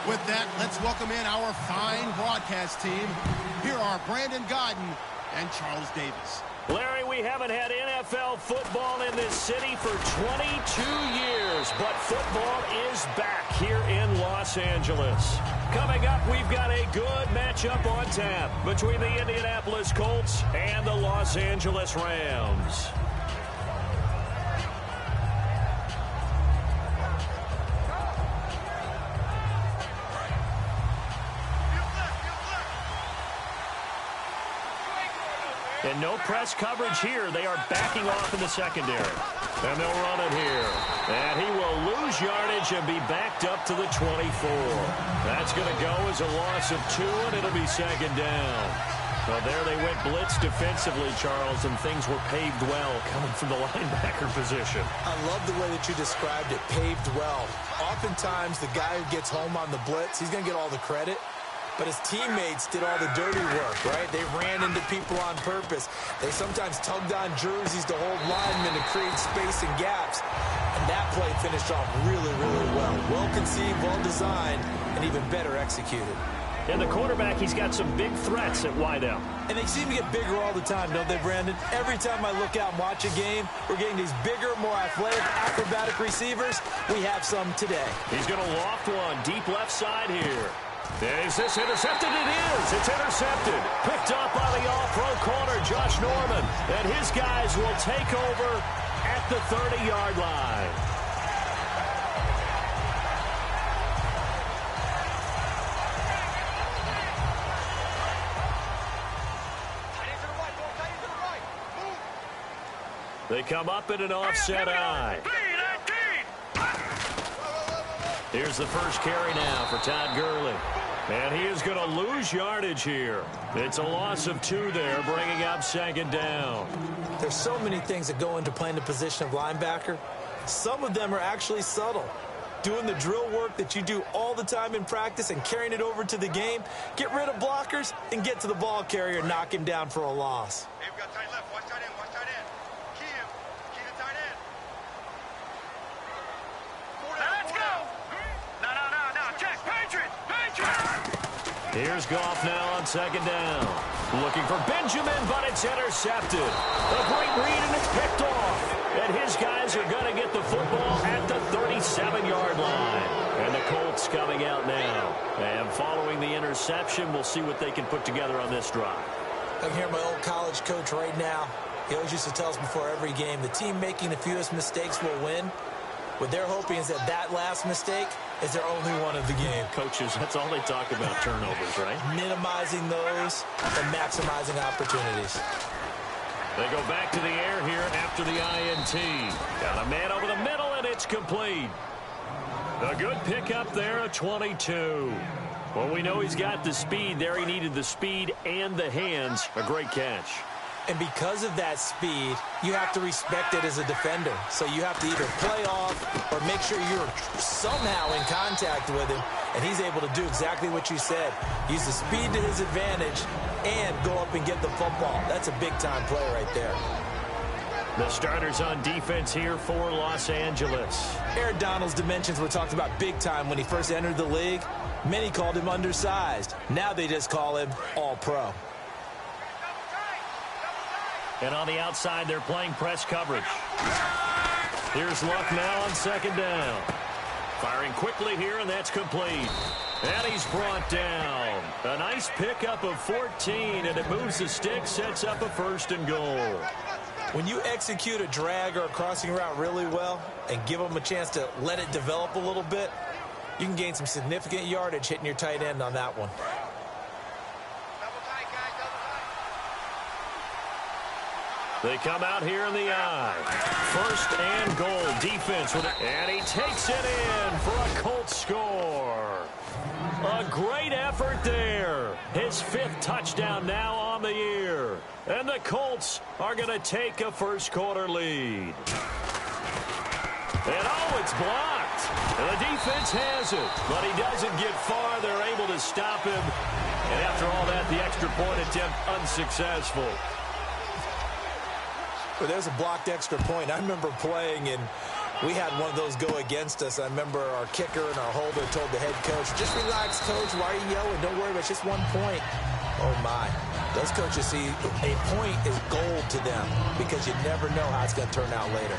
With that, let's welcome in our fine broadcast team. Here are Brandon Godden and Charles Davis. Larry, we haven't had NFL football in this city for 22 years, but football is back here in Los Angeles. Coming up, we've got a good matchup on tap between the Indianapolis Colts and the Los Angeles Rams. And no press coverage here. They are backing off in the secondary. And they'll run it here. And he will lose yardage and be backed up to the 24. That's going to go as a loss of 2, and it'll be second down. Well, there they went blitz defensively, Charles, and things were paved well coming from the linebacker position. I love the way that you described it, paved well. Oftentimes, the guy who gets home on the blitz, he's going to get all the credit. But his teammates did all the dirty work, right? They ran into people on purpose. They sometimes tugged on jerseys to hold linemen to create space and gaps. And that play finished off really, really well. Well-conceived, well-designed, and even better executed. And the quarterback, he's got some big threats at wideout. And they seem to get bigger all the time, don't they, Brandon? Every time I look out and watch a game, we're getting these bigger, more athletic, acrobatic receivers. We have some today. He's going to loft one deep left side here. Is this intercepted? It is. It's intercepted. Picked up by the all-pro corner, Josh Norman. And his guys will take over at the 30-yard line. They come up in an offset eye. Here's the first carry now for Todd Gurley. And he is going to lose yardage here. It's a loss of 2 there, bringing up second down. There's so many things that go into playing the position of linebacker. Some of them are actually subtle. Doing the drill work that you do all the time in practice and carrying it over to the game. Get rid of blockers and get to the ball carrier and knock him down for a loss. Hey, we got tight left. Watch tight end. Watch tight end. Key him. Key the tight end. Let's go. No. Check. Patriots. Here's Goff now on second down. Looking for Benjamin, but it's intercepted. A great read, and it's picked off. And his guys are going to get the football at the 37-yard line. And the Colts coming out now. And following the interception, we'll see what they can put together on this drive. I can hear my old college coach right now. He always used to tell us before every game, the team making the fewest mistakes will win. What they're hoping is that last mistake is their only one of the game. Coaches, that's all they talk about, turnovers, right? Minimizing those and maximizing opportunities. They go back to the air here after the INT. Got a man over the middle, and it's complete. A good pickup there at 22. Well, we know he's got the speed there. He needed the speed and the hands. A great catch. And because of that speed, you have to respect it as a defender. So you have to either play off or make sure you're somehow in contact with him. And he's able to do exactly what you said. Use the speed to his advantage and go up and get the football. That's a big-time play right there. The starters on defense here for Los Angeles. Aaron Donald's dimensions were talked about big time when he first entered the league. Many called him undersized. Now they just call him all-pro. And on the outside, they're playing press coverage. Here's Luck now on second down. Firing quickly here, and that's complete. And he's brought down. A nice pickup of 14, and it moves the stick, sets up a 1st and goal. When you execute a drag or a crossing route really well and give them a chance to let it develop a little bit, you can gain some significant yardage hitting your tight end on that one. They come out here in the eye. 1st and goal, defense. And he takes it in for a Colts score. A great effort there. His 5th touchdown now on the year. And the Colts are going to take a first-quarter lead. And oh, it's blocked. And the defense has it. But he doesn't get far. They're able to stop him. And after all that, the extra point attempt unsuccessful. Well, there's a blocked extra point. I remember playing, and We had one of those go against us. I remember our kicker and our holder told the head coach, just relax, coach. Why are you yelling? Don't worry, it's just 1 point. Oh, my. Those coaches see a point is gold to them because you never know how it's going to turn out later.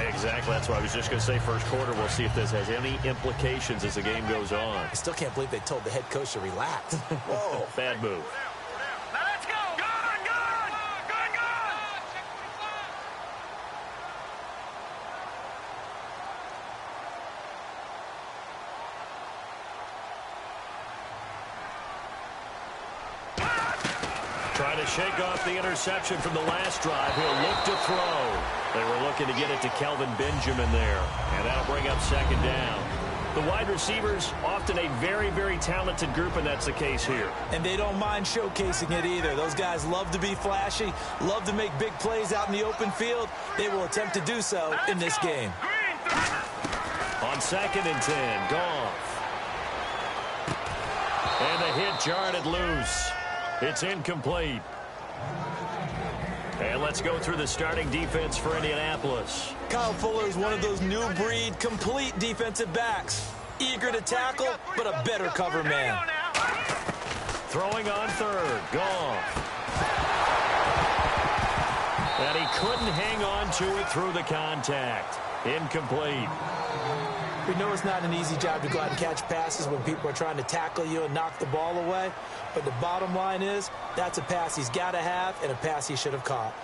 Exactly. That's what I was just going to say. First quarter, we'll see if this has any implications as the game goes on. I still can't believe they told the head coach to relax. Whoa. Bad move. Now let's go. Good. Trying to shake off the interception from the last drive. He'll look to throw. They were looking to get it to Kelvin Benjamin there. And that'll bring up second down. The wide receivers, often a very, very talented group, and that's the case here. And they don't mind showcasing it either. Those guys love to be flashy, love to make big plays out in the open field. They will attempt to do so in this game. On 2nd and 10, Goff. And the hit jarred it loose. It's incomplete. And let's go through the starting defense for Indianapolis. Kyle Fuller is one of those new breed, complete defensive backs. Eager to tackle, but a better cover man. Throwing on 3rd, Goff. And he couldn't hang on to it through the contact. Incomplete. We know it's not an easy job to go out and catch passes when people are trying to tackle you and knock the ball away. But the bottom line is, that's a pass he's got to have and a pass he should have caught.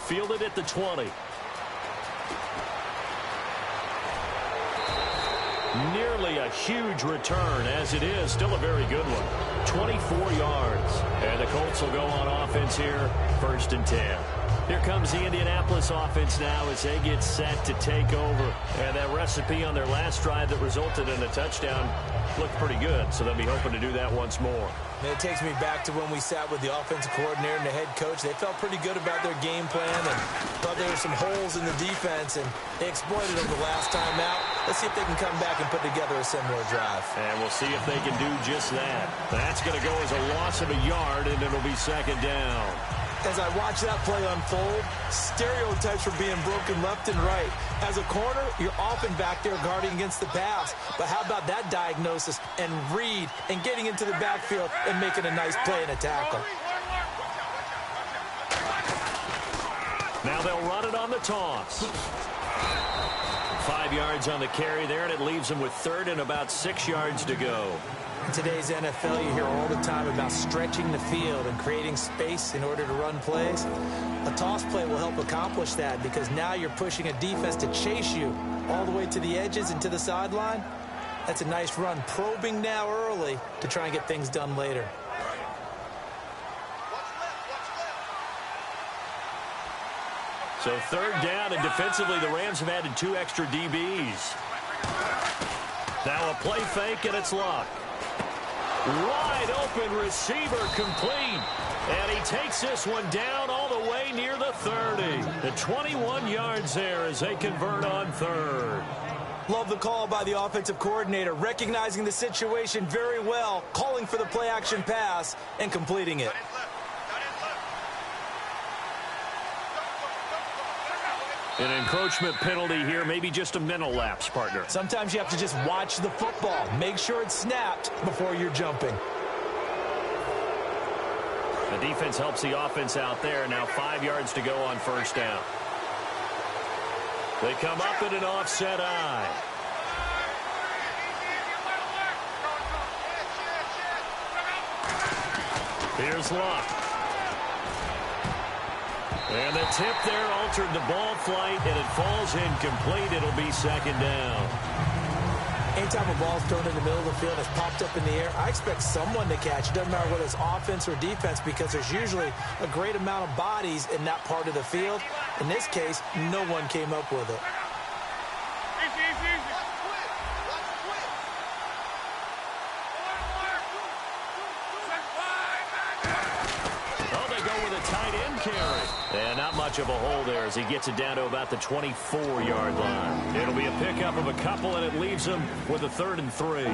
Fielded at the 20. Nearly a huge return, as it is still a very good one. 24 yards. And the Colts will go on offense here, 1st and 10. Here comes the Indianapolis offense now as they get set to take over. And that recipe on their last drive that resulted in a touchdown looked pretty good, so they'll be hoping to do that once more. And it takes me back to when we sat with the offensive coordinator and the head coach. They felt pretty good about their game plan and thought there were some holes in the defense, and they exploited them the last time out. Let's see if they can come back and put together a similar drive. And we'll see if they can do just that. That's going to go as a loss of a yard, and it'll be 2nd down. As I watch that play unfold, stereotypes are being broken left and right. As a corner, you're often back there guarding against the pass. But how about that diagnosis and read and getting into the backfield and making a nice play and a tackle? Now they'll run it on the toss. 5 yards on the carry there, and it leaves them with 3rd and about 6 yards to go. In today's NFL, you hear all the time about stretching the field and creating space in order to run plays. A toss play will help accomplish that because now you're pushing a defense to chase you all the way to the edges and to the sideline. That's a nice run, probing now early to try and get things done later. So 3rd down, and defensively the Rams have added 2 extra DBs. Now a play fake, and it's Luck. Wide open receiver complete. And he takes this one down all the way near the 30. The 21 yards there as they convert on 3rd. Love the call by the offensive coordinator, recognizing the situation very well, calling for the play-action pass, and completing it. An encroachment penalty here, maybe just a mental lapse, partner. Sometimes you have to just watch the football. Make sure it's snapped before you're jumping. The defense helps the offense out there. Now 5 yards to go on 1st down. They come up in an offset eye. Here's Luck. And the tip there altered the ball flight, and it falls incomplete. It'll be 2nd down. Anytime a ball's thrown in the middle of the field and it's popped up in the air, I expect someone to catch. It doesn't matter whether it's offense or defense because there's usually a great amount of bodies in that part of the field. In this case, no one came up with it. And not much of a hole there as he gets it down to about the 24-yard line. It'll be a pickup of a couple, and it leaves him with a 3rd and 3.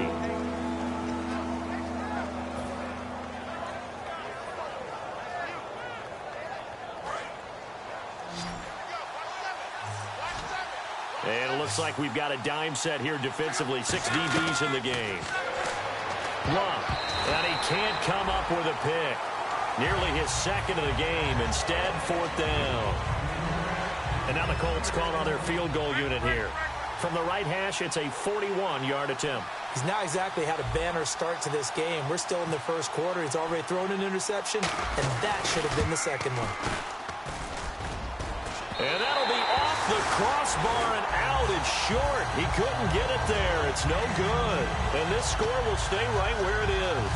And it looks like we've got a dime set here defensively. 6 DBs in the game. One. And he can't come up with a pick. Nearly his second of the game. Instead, 4th down. And now the Colts called on their field goal unit here. From the right hash, it's a 41-yard attempt. He's now exactly had a banner start to this game. We're still in the first quarter. He's already thrown an interception, and that should have been the second one. And that'll be off the crossbar and out. It's short. He couldn't get it there. It's no good. And this score will stay right where it is.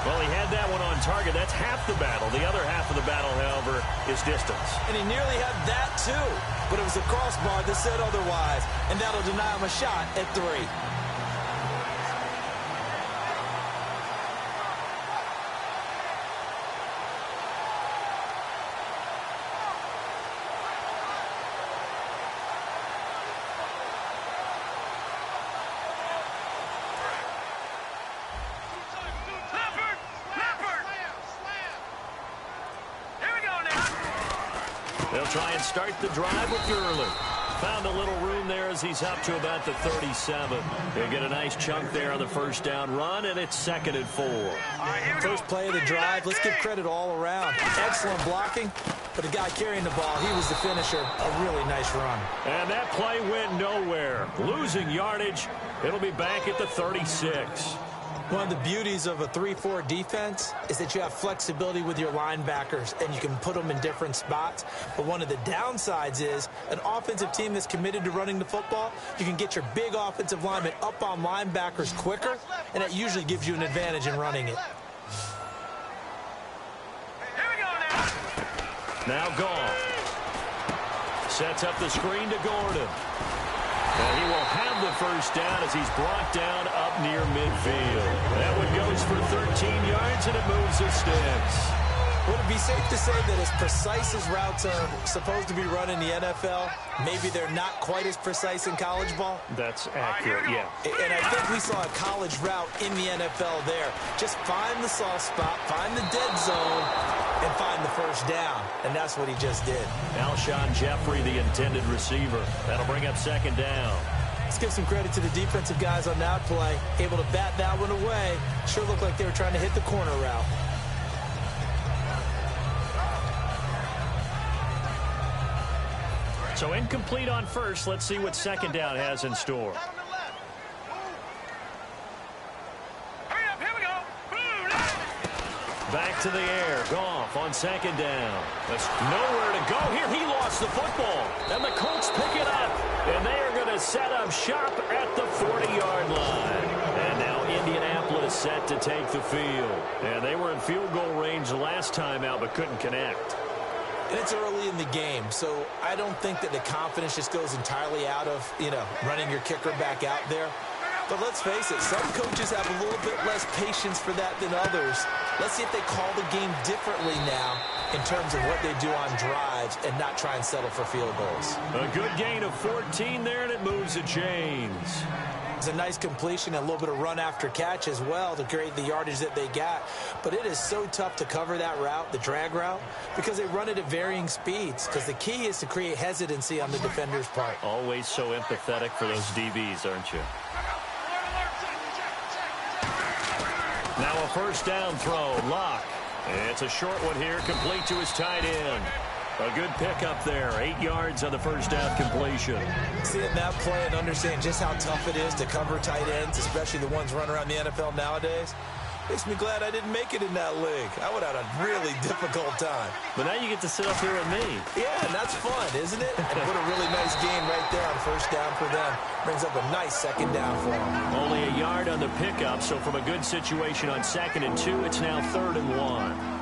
Well, he had that one on target. That's half the battle. The other half of the battle, however, is distance. And he nearly had that, too. But it was a crossbar that said otherwise. And that'll deny him a shot at 3. They'll try and start the drive with Gurley. Found a little room there as he's up to about the 37. He'll get a nice chunk there on the first down run, and it's 2nd and 4. First play of the drive. Let's give credit all around. Excellent blocking, but the guy carrying the ball, he was the finisher. A really nice run. And that play went nowhere. Losing yardage. It'll be back at the 36. One of the beauties of a 3-4 defense is that you have flexibility with your linebackers, and you can put them in different spots. But one of the downsides is an offensive team that's committed to running the football, you can get your big offensive linemen up on linebackers quicker, and that usually gives you an advantage in running it. Now Goff sets up the screen to Gordon. And he will have the first down as he's brought down up near midfield. That one goes for 13 yards, and it moves the sticks. Would it be safe to say that as precise as routes are supposed to be run in the NFL, maybe they're not quite as precise in college ball? That's accurate, yeah. And I think we saw a college route in the NFL there. Just find the soft spot, find the dead zone, and find the first down. And that's what he just did. Alshon Jeffrey, the intended receiver. That'll bring up 2nd down. Let's give some credit to the defensive guys on that play. Able to bat that one away. Sure looked like they were trying to hit the corner route. So incomplete on first. Let's see what 2nd down has in store. Back to the air. Goff on 2nd down. That's nowhere to go here. He lost the football. And the Colts pick it up. And they are going to set up shop at the 40-yard line. And now Indianapolis set to take the field. And they were in field goal range the last time out but couldn't connect. And it's early in the game, so I don't think that the confidence just goes entirely out of, running your kicker back out there. But let's face it, some coaches have a little bit less patience for that than others. Let's see if they call the game differently now in terms of what they do on drives and not try and settle for field goals. A good gain of 14 there, and it moves the chains. It's a nice completion and a little bit of run after catch as well to create the yardage that they got. But it is so tough to cover that route, the drag route, because they run it at varying speeds. Because the key is to create hesitancy on the defender's part. Always so empathetic for those DBs, aren't you? Now a first down throw. Lock. It's a short one here, complete to his tight end. A good pickup there. 8 yards on the first down completion. Seeing that play and understanding just how tough it is to cover tight ends, especially the ones running around the NFL nowadays, makes me glad I didn't make it in that league. I would have had a really difficult time. But now you get to sit up here with me. Yeah, and that's fun, isn't it? And what a really nice game right there on first down for them. Brings up a nice 2nd down for them. Only a yard on the pickup, so from a good situation on 2nd and 2, it's now 3rd and 1.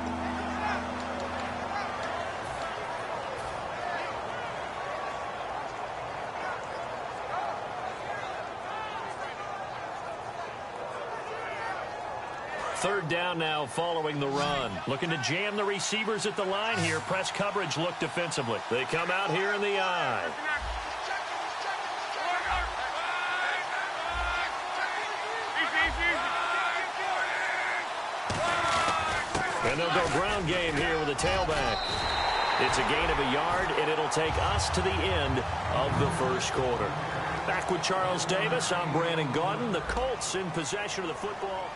Third down now following the run. Looking to jam the receivers at the line here. Press coverage look defensively. They come out here in the eye. And they'll go ground game here with a tailback. It's a gain of a yard, and it'll take us to the end of the first quarter. Back with Charles Davis, I'm Brandon Gaudin. The Colts in possession of the football.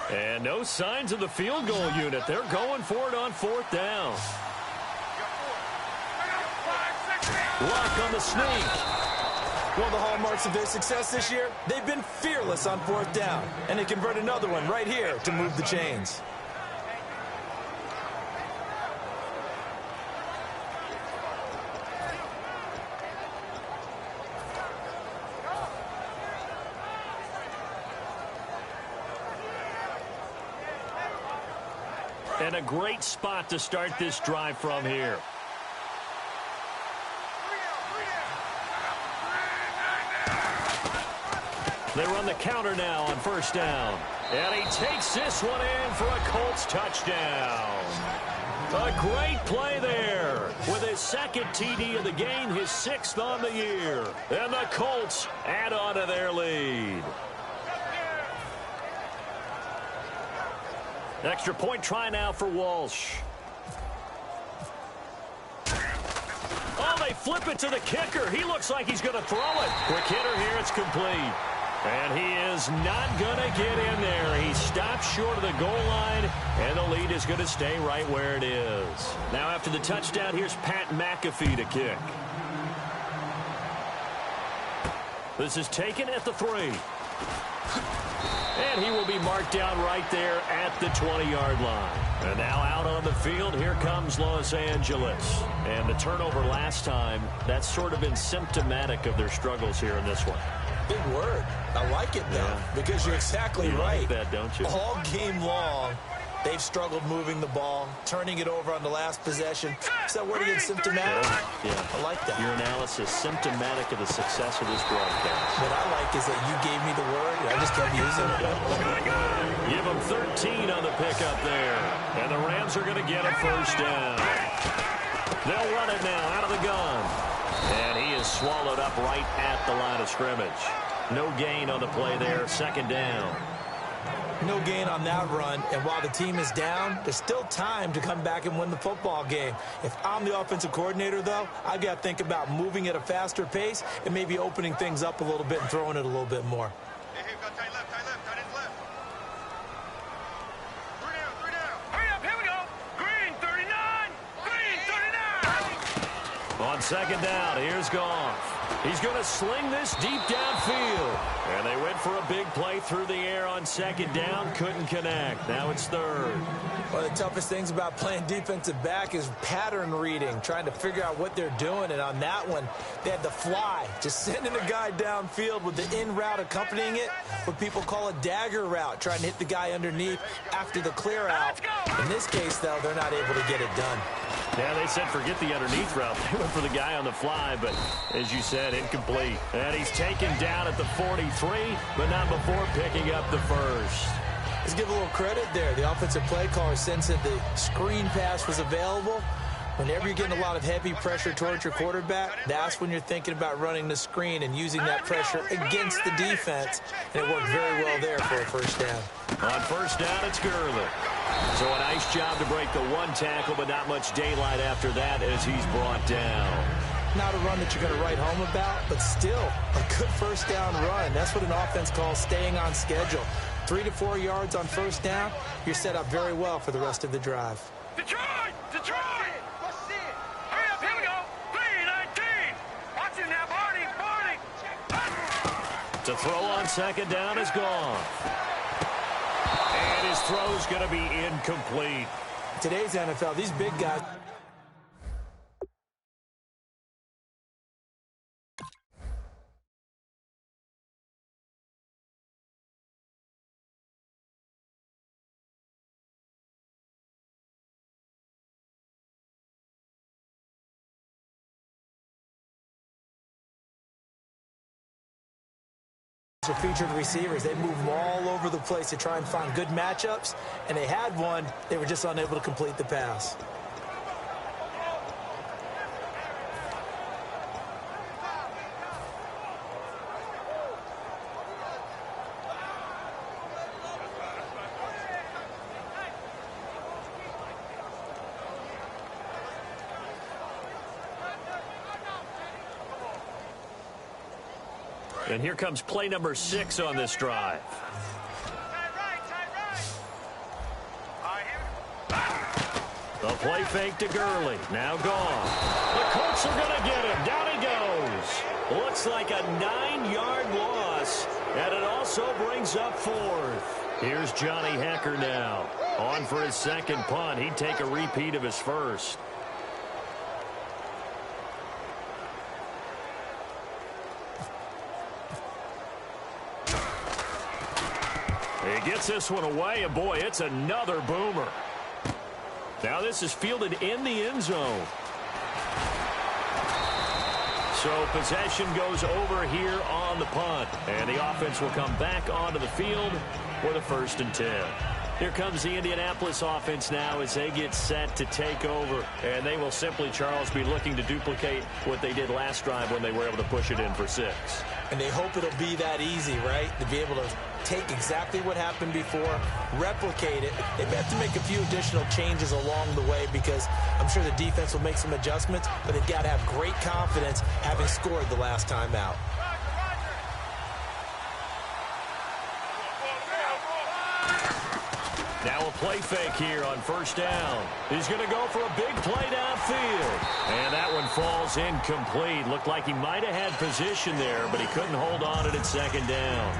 And no signs of the field goal unit. They're going for it on fourth down. Luck on the sneak. One of the hallmarks of their success this year, they've been fearless on fourth down. And they convert another one right here to move the chains. And a great spot to start this drive from here. They run the counter now on first down. And he takes this one in for a Colts touchdown. A great play there. With his second TD of the game, his sixth on the year. And the Colts add on to their lead. Extra point try now for Walsh. Oh, they flip it to the kicker. He looks like he's going to throw it. Quick hitter here. It's complete. And he is not going to get in there. He stops short of the goal line, and the lead is going to stay right where it is. Now after the touchdown, here's Pat McAfee to kick. This is taken at the 3. And he will be marked down right there at the 20-yard line. And now out on the field, here comes Los Angeles. And the turnover last time, that's sort of been symptomatic of their struggles here in this one. Big word. I like it, though, because you're exactly right. You like that, don't you? All game long, they've struggled moving the ball, turning it over on the last possession. Is that word again, symptomatic? Yeah. I like that. Your analysis, symptomatic of the success of this broadcast. What I like is that you gave me the word, and I just kept using it. Give them 13 on the pickup there. And the Rams are going to get a first down. They'll run it now out of the gun. And he is swallowed up right at the line of scrimmage. No gain on the play there, second down. No gain on that run, and while the team is down, there's still time to come back and win the football game. If I'm the offensive coordinator, though, I've got to think about moving at a faster pace and maybe opening things up a little bit and throwing it a little bit more. Hey, got tight left, tight ends left. 3 down. Hurry up, here we go. Green, 39. Green, 39. On second down, here's Goff. He's going to sling this deep downfield. And they went for a big play through the air on second down. Couldn't connect. Now it's third. One of the toughest things about playing defensive back is pattern reading, trying to figure out what they're doing. And on that one, they had the fly, just sending a guy downfield with the in route accompanying it, what people call a dagger route, trying to hit the guy underneath after the clear out. In this case, though, they're not able to get it done. Yeah, they said forget the underneath route. They went for the guy on the fly, but as you said, incomplete. And he's taken down at the 43, but not before picking up the first. Let's give a little credit there. The offensive play caller sensed that the screen pass was available. Whenever you're getting a lot of heavy pressure towards your quarterback, that's when you're thinking about running the screen and using that pressure against the defense. And it worked very well there for a first down. On first down, it's Gurley. So a nice job to break the one tackle, but not much daylight after that as he's brought down. Not a run that you're going to write home about, but still a good first down run. That's what an offense calls staying on schedule. 3 to 4 yards on first down, you're set up very well for the rest of the drive. Detroit! Hurry up, here we go. 3-19. Watch him now, Barney. To throw on second down is gone. And his throw's going to be incomplete. Today's NFL, these big guys. Are featured receivers. They move them all over the place to try and find good matchups, and they had one. They were just unable to complete the pass. And here comes play number 6 on this drive. The play fake to Gurley. Now gone. The Colts are going to get him. Down he goes. Looks like a 9-yard loss. And it also brings up 4th. Here's Johnny Hecker now. On for his second punt. He'd take a repeat of his first. He gets this one away, and boy, it's another boomer. Now this is fielded in the end zone. So possession goes over here on the punt. And the offense will come back onto the field for the 1st and 10. Here comes the Indianapolis offense now as they get set to take over. And they will simply, Charles, be looking to duplicate what they did last drive when they were able to push it in for 6. And they hope it'll be that easy, right? To be able to take exactly what happened before, replicate it. They may have to make a few additional changes along the way because I'm sure the defense will make some adjustments, but they've got to have great confidence having scored the last time out. Now a play fake here on 1st down. He's going to go for a big play downfield. And that one falls incomplete. Looked like he might have had position there, but he couldn't hold on it at 2nd down.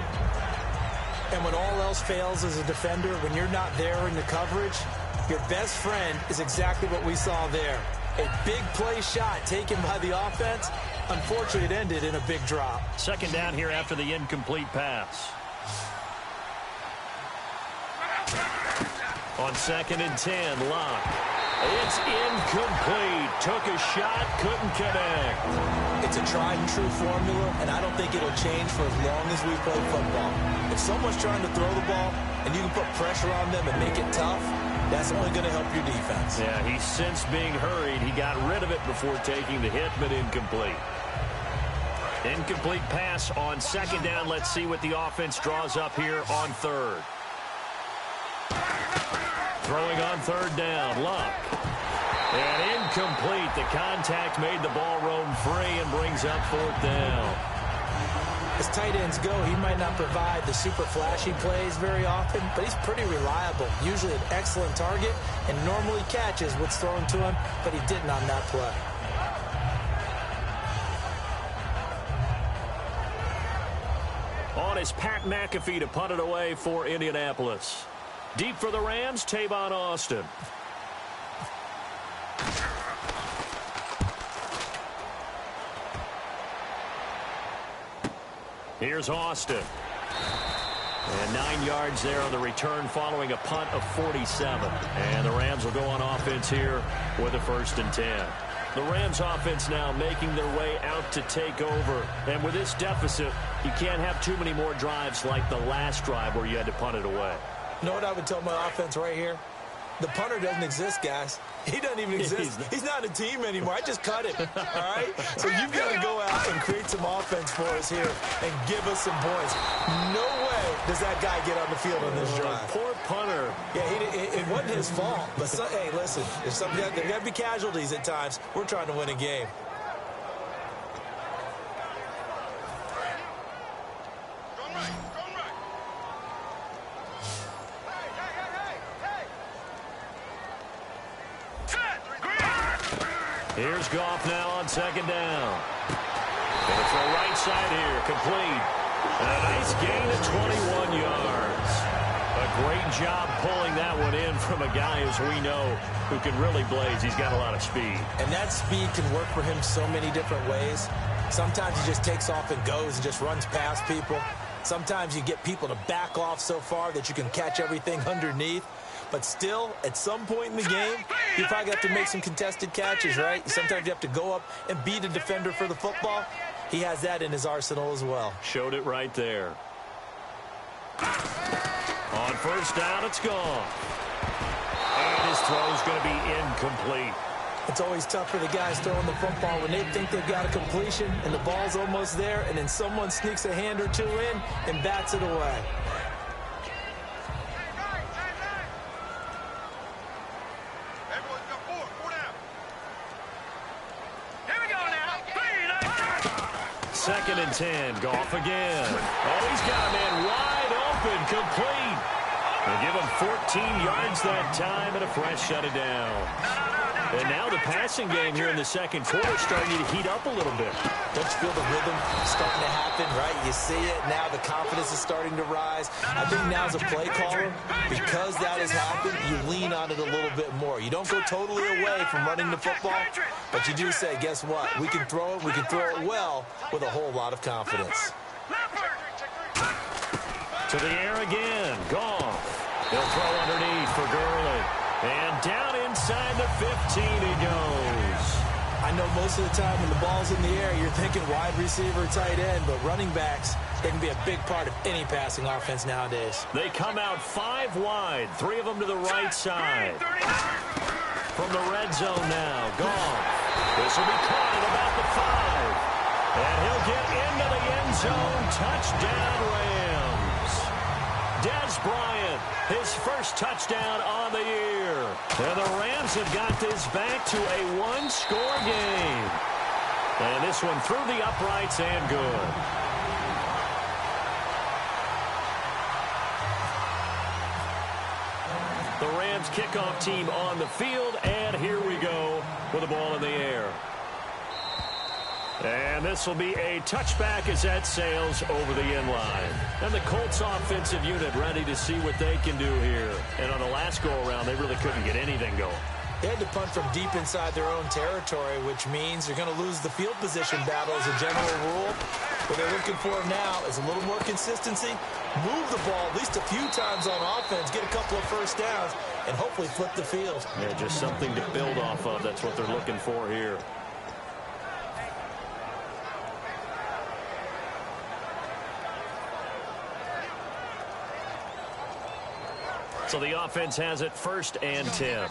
And when all else fails as a defender, when you're not there in the coverage, your best friend is exactly what we saw there. A big play shot taken by the offense. Unfortunately, it ended in a big drop. 2nd down here after the incomplete pass. On 2nd and 10, Locke. It's incomplete. Took a shot, couldn't connect. It's a tried and true formula, and I don't think it'll change for as long as we play football. If someone's trying to throw the ball and you can put pressure on them and make it tough, that's only going to help your defense. Yeah, he's since being hurried. He got rid of it before taking the hit, but incomplete. Incomplete pass on 2nd down. Let's see what the offense draws up here on 3rd. Throwing on 3rd down, Luck. And incomplete. The contact made the ball roam free and brings up 4th down. As tight ends go, he might not provide the super flashy plays very often, but he's pretty reliable. Usually an excellent target and normally catches what's thrown to him, but he didn't on that play. On is Pat McAfee to punt it away for Indianapolis. Deep for the Rams, Tavon Austin. Here's Austin. And 9 yards there on the return following a punt of 47. And the Rams will go on offense here with a 1st and 10. The Rams offense now making their way out to take over. And with this deficit, you can't have too many more drives like the last drive where you had to punt it away. You know what I would tell my offense right here? The punter doesn't exist, guys. He doesn't even exist. He's not a team anymore. I just cut him, all right? So you've got to go out and create some offense for us here and give us some points. No way does that guy get on the field on this drive. Poor punter. Yeah, it wasn't his fault. But, hey, listen, there got to be casualties at times. We're trying to win a game. Here's Goff now on 2nd down. And it's the right side here, complete. And a nice gain of 21 yards. A great job pulling that one in from a guy, as we know, who can really blaze. He's got a lot of speed. And that speed can work for him so many different ways. Sometimes he just takes off and goes and just runs past people. Sometimes you get people to back off so far that you can catch everything underneath. But still, at some point in the game, you probably have to make some contested catches, right? Sometimes you have to go up and beat a defender for the football. He has that in his arsenal as well. Showed it right there. On 1st down, it's gone. And his throw's going to be incomplete. It's always tough for the guys throwing the football when they think they've got a completion and the ball's almost there, and then someone sneaks a hand or two in and bats it away. 2nd and 10. Goff again. Oh, he's got a man wide open, complete. They give him 14 yards that time, and a fresh shutdown. And now the passing game here in the second quarter starting to heat up a little bit. Don't you feel the rhythm starting to happen, right? You see it. Now the confidence is starting to rise. I think now as a play caller, because that has happened, you lean on it a little bit more. You don't go totally away from running the football, but you do say, guess what? We can throw it. We can throw it well with a whole lot of confidence. To the air again. Goff. He'll throw underneath for Gurley. And down inside the 15 he goes. I know most of the time when the ball's in the air, you're thinking wide receiver, tight end, but running backs, they can be a big part of any passing offense nowadays. They come out 5 wide, 3 of them to the right side. From the red zone now, Goff. This will be caught at about the 5. And he'll get into the end zone. Touchdown, Rams. Dez Bryant, his first touchdown on the year. And the Rams have got this back to a 1-score game. And this one through the uprights and good. The Rams kickoff team on the field, and here we go with the ball in the air. And this will be a touchback as that sails over the end line. And the Colts offensive unit ready to see what they can do here. And on the last go-around, they really couldn't get anything going. They had to punt from deep inside their own territory, which means you're going to lose the field position battle as a general rule. What they're looking for now is a little more consistency, move the ball at least a few times on offense, get a couple of first downs, and hopefully flip the field. Yeah, just something to build off of. That's what they're looking for here. So the offense has it 1st and 10.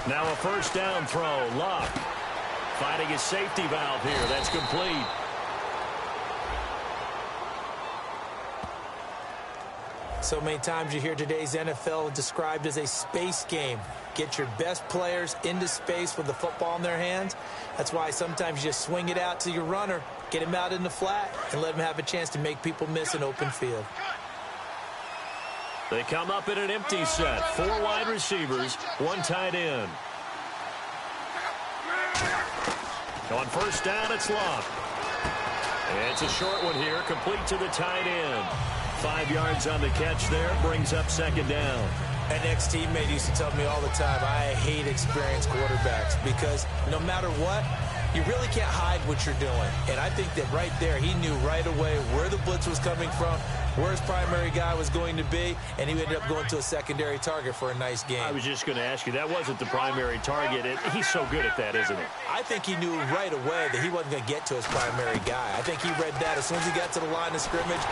Now a first down throw. Luck finding his safety valve here. That's complete. So many times you hear today's NFL described as a space game. Get your best players into space with the football in their hands. That's why sometimes you just swing it out to your runner, get him out in the flat, and let him have a chance to make people miss an open field. They come up in an empty set. 4 wide receivers, 1 tight end. On first down, it's Luck. It's a short one here, complete to the tight end. 5 yards on the catch there, brings up 2nd down. An ex-teammate used to tell me all the time, I hate experienced quarterbacks because no matter what, you really can't hide what you're doing. And I think that right there, he knew right away where the blitz was coming from, where his primary guy was going to be, and he ended up going to a secondary target for a nice game. I was just going to ask you, that wasn't the primary target. He's so good at that, isn't he? I think he knew right away that he wasn't going to get to his primary guy. I think he read that as soon as he got to the line of scrimmage,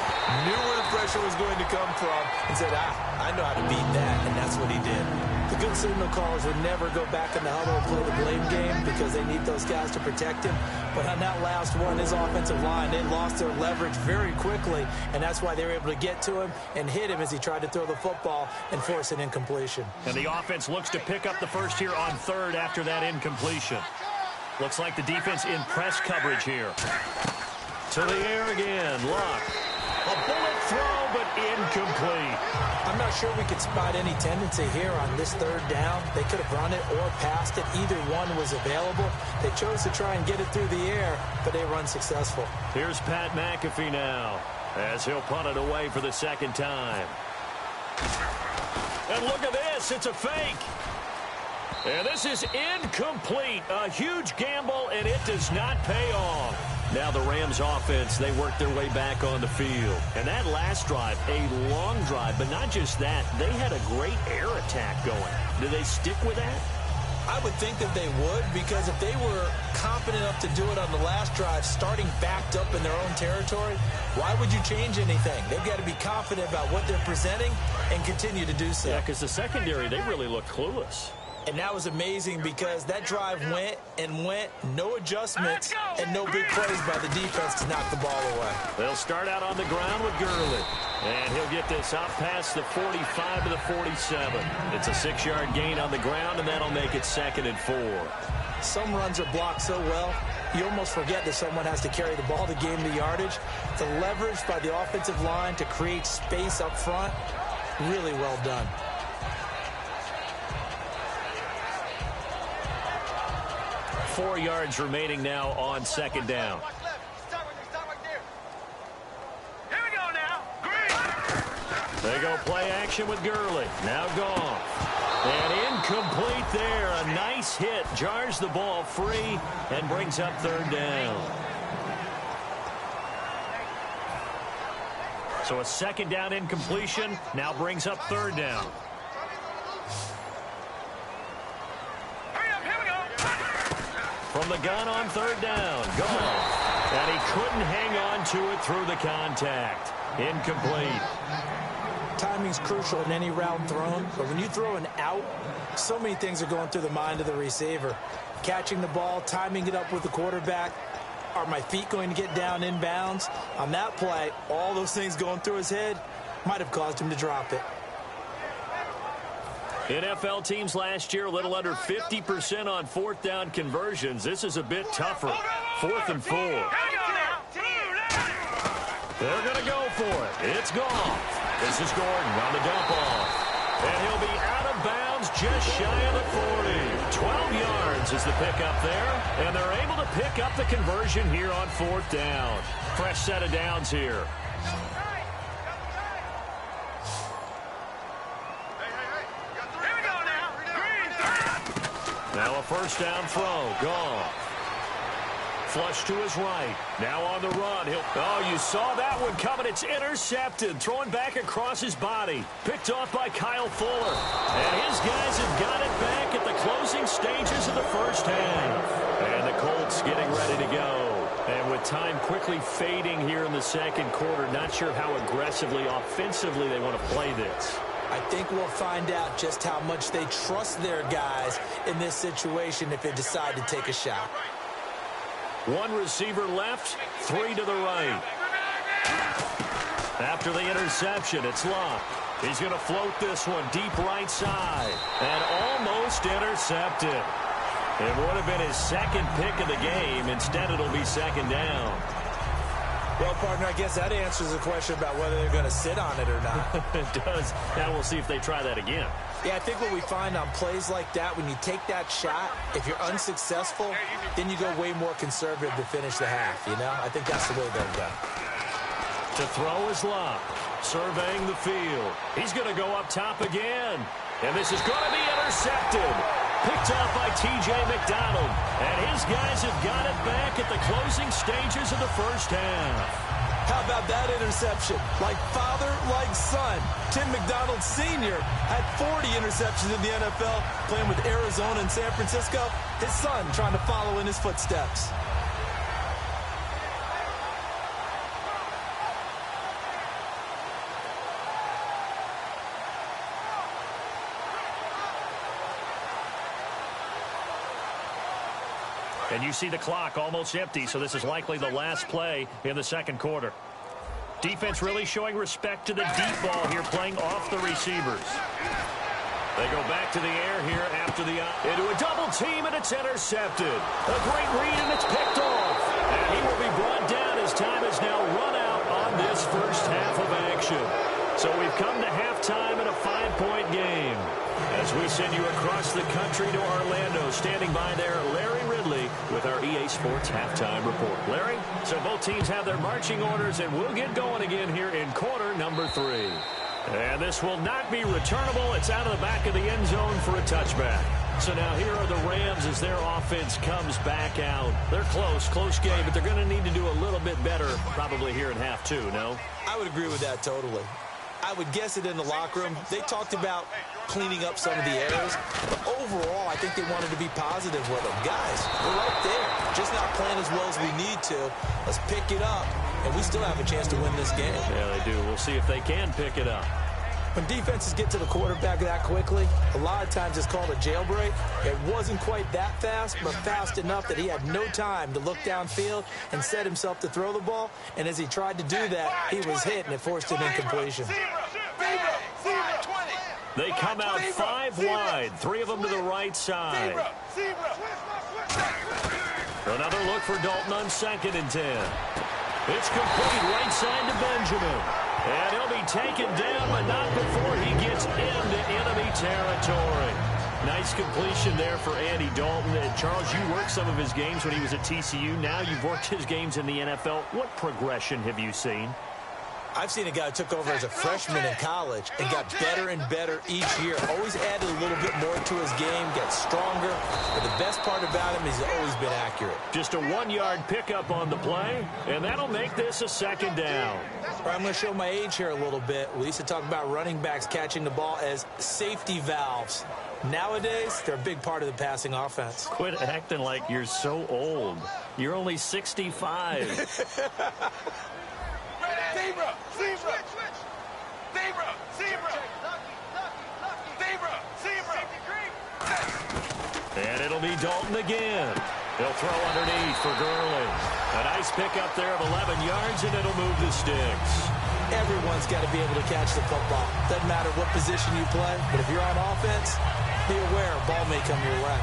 knew where the pressure was going to come from, and said, I know how to beat that, and that's what he did. The good signal callers would never go back in the huddle and play the blame game because they need those guys to protect him. But on that last one, his offensive line, they lost their leverage very quickly, and that's why they were able to get to him and hit him as he tried to throw the football and force an incompletion. And the offense looks to pick up the first here on 3rd after that incompletion. Looks like the defense in press coverage here. To the air again, Luck. A bullet throw, but incomplete. I'm not sure we could spot any tendency here on this 3rd down. They could have run it or passed it. Either one was available. They chose to try and get it through the air, but they were unsuccessful. Here's Pat McAfee now, as he'll punt it away for the 2nd time. And look at this, it's a fake. And this is incomplete. A huge gamble, and it does not pay off. Now the Rams offense, they work their way back on the field. And that last drive, a long drive, but not just that. They had a great air attack going. Do they stick with that? I would think that they would, because if they were confident enough to do it on the last drive, starting backed up in their own territory, why would you change anything? They've got to be confident about what they're presenting and continue to do so. Yeah, because the secondary, they really look clueless. And that was amazing because that drive went and went, no adjustments, and no big plays by the defense to knock the ball away. They'll start out on the ground with Gurley. And he'll get this out past the 45 to the 47. It's a 6-yard gain on the ground, and that'll make it 2nd and 4. Some runs are blocked so well, you almost forget that someone has to carry the ball to gain the yardage. The leverage by the offensive line to create space up front, really well done. Four yards remaining now on 2nd down. Here we go now. Green. They go play action with Gurley. Now gone. And incomplete there. A nice hit. Jars the ball free and brings up 3rd down. So a 2nd down incompletion now brings up 3rd down. From the gun on 3rd down. Gone. And he couldn't hang on to it through the contact. Incomplete. Timing's crucial in any route thrown, but when you throw an out, so many things are going through the mind of the receiver. Catching the ball, timing it up with the quarterback. Are my feet going to get down inbounds? On that play, all those things going through his head might have caused him to drop it. NFL teams last year a little under 50% on 4th down conversions. This is a bit tougher. 4th and 4. They're going to go for it. It's gone. This is Gordon on the dump off. And he'll be out of bounds just shy of the 40. 12 yards is the pickup there. And they're able to pick up the conversion here on 4th down. Fresh set of downs here. Now a 1st down throw. Gone. Flush to his right. Now on the run. Oh, you saw that one coming. It's intercepted. Throwing back across his body. Picked off by Kyle Fuller. And his guys have got it back at the closing stages of the 1st half. And the Colts getting ready to go. And with time quickly fading here in the 2nd quarter, not sure how aggressively, offensively they want to play this. I think we'll find out just how much they trust their guys in this situation if they decide to take a shot. 1 receiver left, 3 to the right. After the interception, it's Locke. He's going to float this one deep right side. And almost intercepted. It would have been his 2nd pick of the game. Instead, it'll be 2nd down. Well, partner, I guess that answers the question about whether they're going to sit on it or not. It does. Now we'll see if they try that again. Yeah, I think what we find on plays like that, when you take that shot, if you're unsuccessful, then you go way more conservative to finish the half, you know? I think that's the way they'll go. To throw is Locke, surveying the field. He's going to go up top again. And this is going to be intercepted. Picked up by T.J. McDonald. And his guys have got it back at the closing stages of the 1st half. How about that interception? Like father, like son. Tim McDonald Sr. had 40 interceptions in the NFL, playing with Arizona and San Francisco. His son trying to follow in his footsteps. And you see the clock almost empty, so this is likely the last play in the 2nd quarter. Defense really showing respect to the deep ball here, playing off the receivers. They go back to the air here after the into a double team, and it's intercepted. A great read, and it's picked off. And he will be brought down as time has now run out on this 1st half of action. So we've come to halftime in a 5-point game. As we send you across the country to Orlando, standing by there, Larry Ridley with our EA Sports Halftime Report. Larry, so both teams have their marching orders, and we'll get going again here in quarter number 3. And this will not be returnable. It's out of the back of the end zone for a touchback. So now here are the Rams as their offense comes back out. They're close game, but they're going to need to do a little bit better probably here in half 2, no? I would agree with that totally. I would guess it in the locker room. They talked about cleaning up some of the errors, but overall, I think they wanted to be positive with them. Guys, we're right there. Just not playing as well as we need to. Let's pick it up, and we still have a chance to win this game. Yeah, they do. We'll see if they can pick it up. When defenses get to the quarterback that quickly, a lot of times it's called a jailbreak. It wasn't quite that fast, but fast enough that he had no time to look downfield and set himself to throw the ball. And as he tried to do that, he was hit, and it forced an incompletion. They come out 5 wide, 3 of them to the right side. Another look for Dalton on 2nd and 10. It's complete right side to Benjamin. And he'll be taken down, but not before he gets into enemy territory. Nice completion there for Andy Dalton. And Charles, you worked some of his games when he was at TCU. Now you've worked his games in the NFL. What progression have you seen? I've seen a guy who took over as a freshman in college and got better and better each year. Always added a little bit more to his game, got stronger. But the best part about him is he's always been accurate. Just a 1-yard pickup on the play, and that'll make this a 2nd down. All right, I'm going to show my age here a little bit. We used to talk about running backs catching the ball as safety valves. Nowadays, they're a big part of the passing offense. Quit acting like you're so old. You're only 65. Zebra! Zebra! Zebra! Zebra! Zebra! Zebra! And it'll be Dalton again. He'll throw underneath for Gurley. A nice pickup there of 11 yards, and it'll move the sticks. Everyone's got to be able to catch the football. Doesn't matter what position you play, but if you're on offense, be aware a ball may come your way.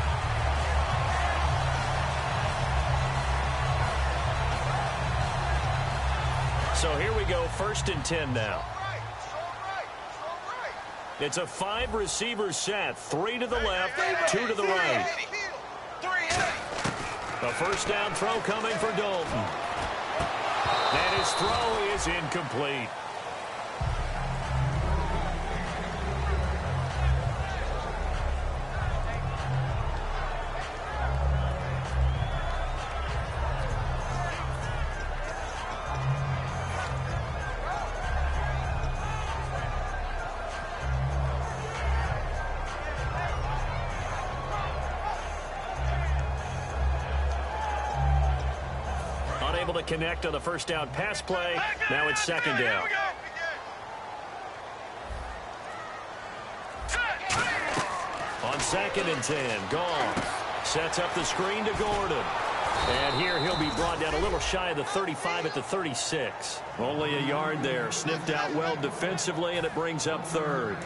So here we go, 1st and 10 now. It's a 5-receiver set, 3 to the left, 2 to the right. A 1st down throw coming for Dalton. And his throw is incomplete. Unable to connect on the 1st down pass play. Now it's 2nd down. On 2nd and 10, Goff sets up the screen to Gordon. And here he'll be brought down a little shy of the 35 at the 36. Only a yard there. Sniffed out well defensively, and it brings up 3rd.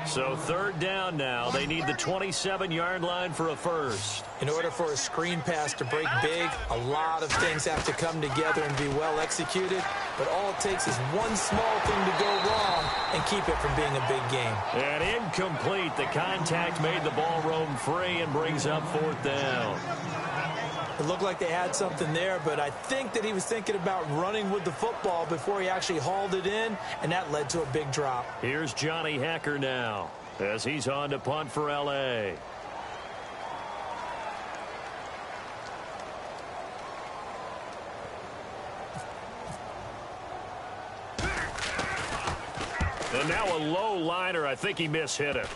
So 3rd down now. They need the 27-yard line for a 1st. In order for a screen pass to break big, a lot of things have to come together and be well executed. But all it takes is one small thing to go wrong and keep it from being a big game. And incomplete. The contact made the ball roam free and brings up 4th down. It looked like they had something there, but I think that he was thinking about running with the football before he actually hauled it in, and that led to a big drop. Here's Johnny Hecker now as he's on to punt for L.A. And now a low liner. I think he mishit it.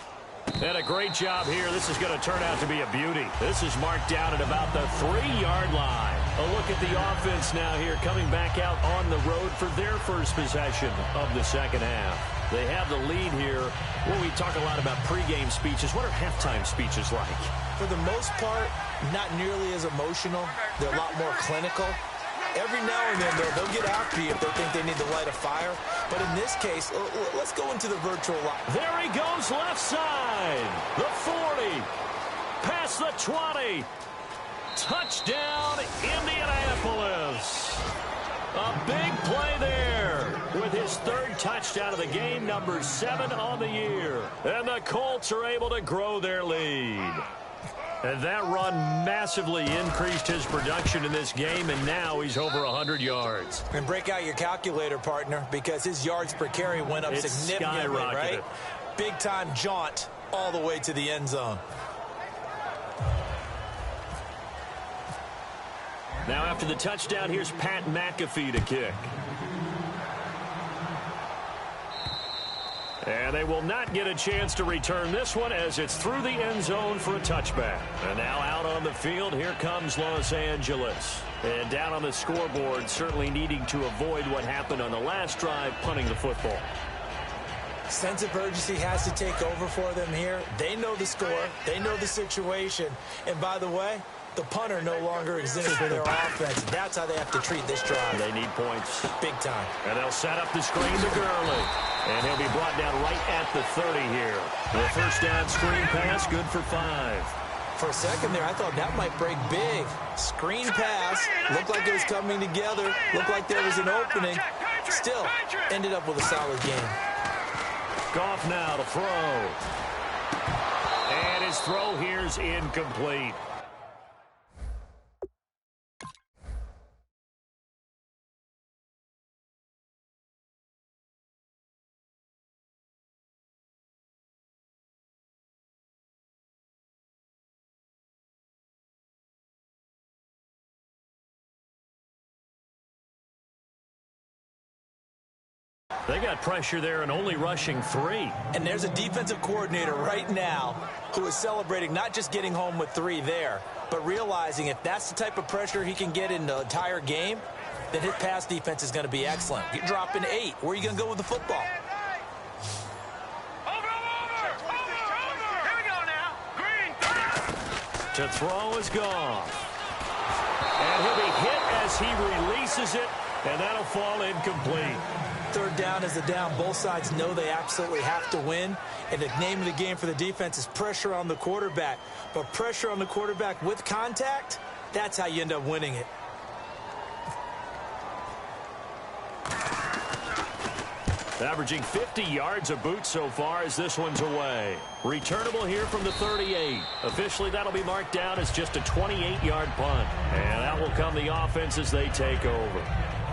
And a great job here. This is going to turn out to be a beauty. This is marked down at about the 3-yard line. A look at the offense now here, coming back out on the road for their 1st possession of the 2nd half. They have the lead here. Well, we talk a lot about pregame speeches. What are halftime speeches like? For the most part, not nearly as emotional. They're a lot more clinical. Every now and then, though, they'll get after you if they think they need to light a fire. But in this case, let's go into the virtual line. There he goes, left side. The 40. Past the 20. Touchdown, Indianapolis. A big play there with his 3rd touchdown of the game, number 7 on the year. And the Colts are able to grow their lead. And that run massively increased his production in this game, and now he's over 100 yards. And break out your calculator, partner, because his yards per carry went up significantly, right? Big-time jaunt all the way to the end zone. Now after the touchdown, here's Pat McAfee to kick. And they will not get a chance to return this one as it's through the end zone for a touchback. And now out on the field, here comes Los Angeles. And down on the scoreboard, certainly needing to avoid what happened on the last drive, punting the football. Sense of urgency has to take over for them here. They know the score. They know the situation. And by the way, the punter no longer exists for their offense. That's how they have to treat this drive. They need points. Big time. And they'll set up the screen to Gurley. And he'll be brought down right at the 30 here. The first down screen pass, good for 5. For a second there, I thought that might break big. Screen pass. Looked like it was coming together. Looked like there was an opening. Still, ended up with a solid game. Goff now to throw. And his throw here's incomplete. They got pressure there and only rushing 3. And there's a defensive coordinator right now who is celebrating not just getting home with 3 there, but realizing if that's the type of pressure he can get in the entire game, then his pass defense is going to be excellent. You're dropping 8. Where are you going to go with the football? Over! Here we go now. Green. To throw is Goff. And he'll be hit as he releases it, and that'll fall incomplete. Third down is a down. Both sides know they absolutely have to win. And the name of the game for the defense is pressure on the quarterback. But pressure on the quarterback with contact, that's how you end up winning it. Averaging 50 yards a boot so far as this one's away. Returnable here from the 38. Officially, that'll be marked down as just a 28-yard punt. And that will come the offense as they take over.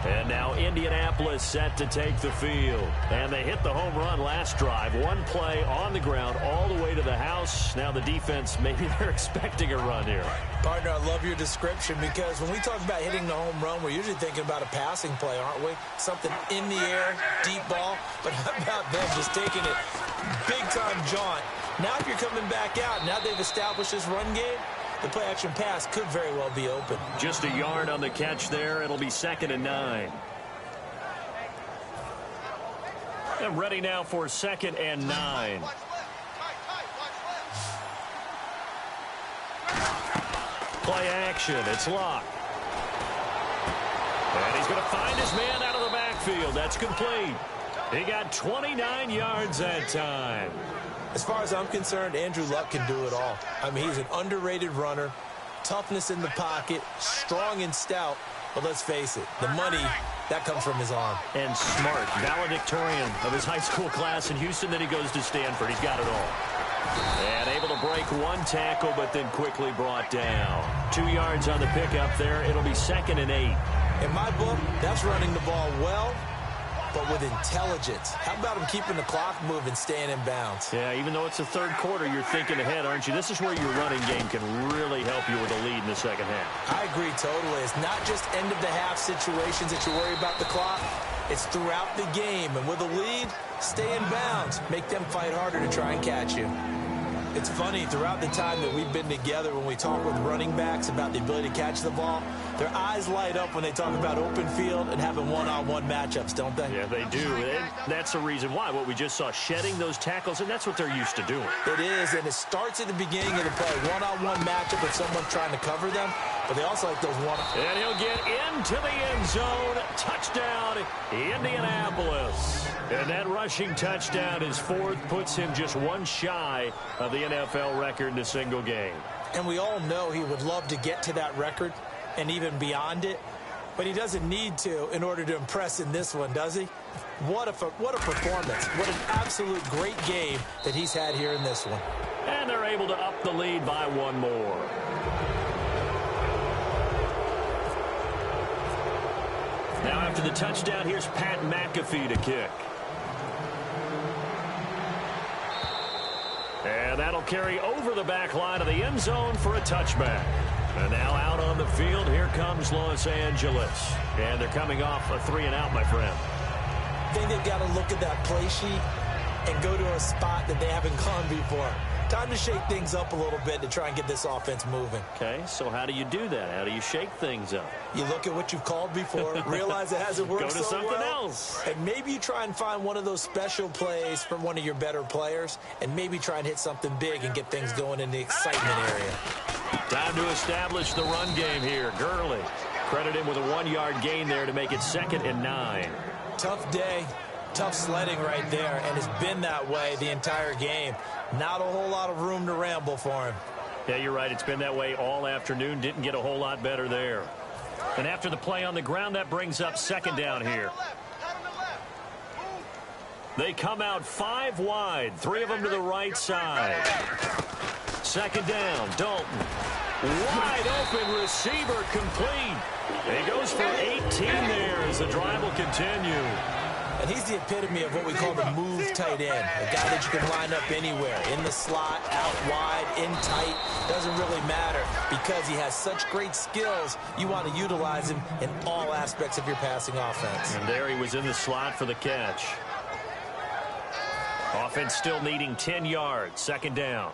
And now Indianapolis set to take the field. And they hit the home run last drive. One play on the ground all the way to the house. Now the defense, maybe they're expecting a run here. Partner, I love your description because when we talk about hitting the home run, we're usually thinking about a passing play, aren't we? Something in the air, deep ball. But how about them just taking it big-time jaunt? Now if you're coming back out, now they've established this run game, the play-action pass could very well be open. Just a yard on the catch there. It'll be 2nd and 9. And ready now for 2nd and 9. Play action. It's locked. And he's going to find his man out of the backfield. That's complete. He got 29 yards that time. As far as I'm concerned, Andrew Luck can do it all. I mean, he's an underrated runner, toughness in the pocket, strong and stout. But let's face it, the money, that comes from his arm. And smart, valedictorian of his high school class in Houston. Then he goes to Stanford. He's got it all. And able to break one tackle, but then quickly brought down. 2 yards on the pickup there. It'll be 2nd and 8. In my book, that's running the ball well, but with intelligence. How about him keeping the clock moving, staying in bounds? Yeah, even though it's the third quarter, you're thinking ahead, aren't you? This is where your running game can really help you with a lead in the second half. I agree totally. It's not just end-of-the-half situations that you worry about the clock. It's throughout the game. And with a lead, stay in bounds. Make them fight harder to try and catch you. It's funny, throughout the time that we've been together, when we talk with running backs about the ability to catch the ball, their eyes light up when they talk about open field and having one-on-one matchups, don't they? Yeah, they do. And that's the reason why. What we just saw, shedding those tackles, and that's what they're used to doing. It is, and it starts at the beginning of the play. One-on-one matchup with someone trying to cover them, but they also like those one-on-one. And he'll get into the end zone. Touchdown, Indianapolis. And that rushing touchdown, his 4th, puts him just one shy of the NFL record in a single game. And we all know he would love to get to that record and even beyond it, but he doesn't need to in order to impress in this one, does he? What a performance. What an absolute great game that he's had here in this one. And they're able to up the lead by one more. Now after the touchdown, here's Pat McAfee to kick. And that'll carry over the back line of the end zone for a touchback. And now out on the field, here comes Los Angeles. And they're coming off a 3-and-out, my friend. I think they've got to look at that play sheet and go to a spot that they haven't gone before. Time to shake things up a little bit to try and get this offense moving. Okay, so how do you do that? How do you shake things up? You look at what you've called before, realize it hasn't worked Go to so something well, else. and maybe you try and find one of those special plays from one of your better players, and maybe try and hit something big and get things going in the excitement area. Time to establish the run game here. Gurley credit him with a 1-yard gain there to make it 2nd and 9. Tough day, tough sledding right there, and it's been that way the entire game. Not a whole lot of room to ramble for him. Yeah, you're right. It's been that way all afternoon. Didn't get a whole lot better there. And after the play on the ground, that brings up 2nd down here. They come out 5 wide, 3 of them to the right side. 2nd down, Dalton. Wide open receiver complete. He goes for 18 there as the drive will continue. And he's the epitome of what we call the move tight end. A guy that you can line up anywhere. In the slot, out wide, in tight. Doesn't really matter because he has such great skills. You want to utilize him in all aspects of your passing offense. And there he was in the slot for the catch. Offense still needing 10 yards. 2nd down.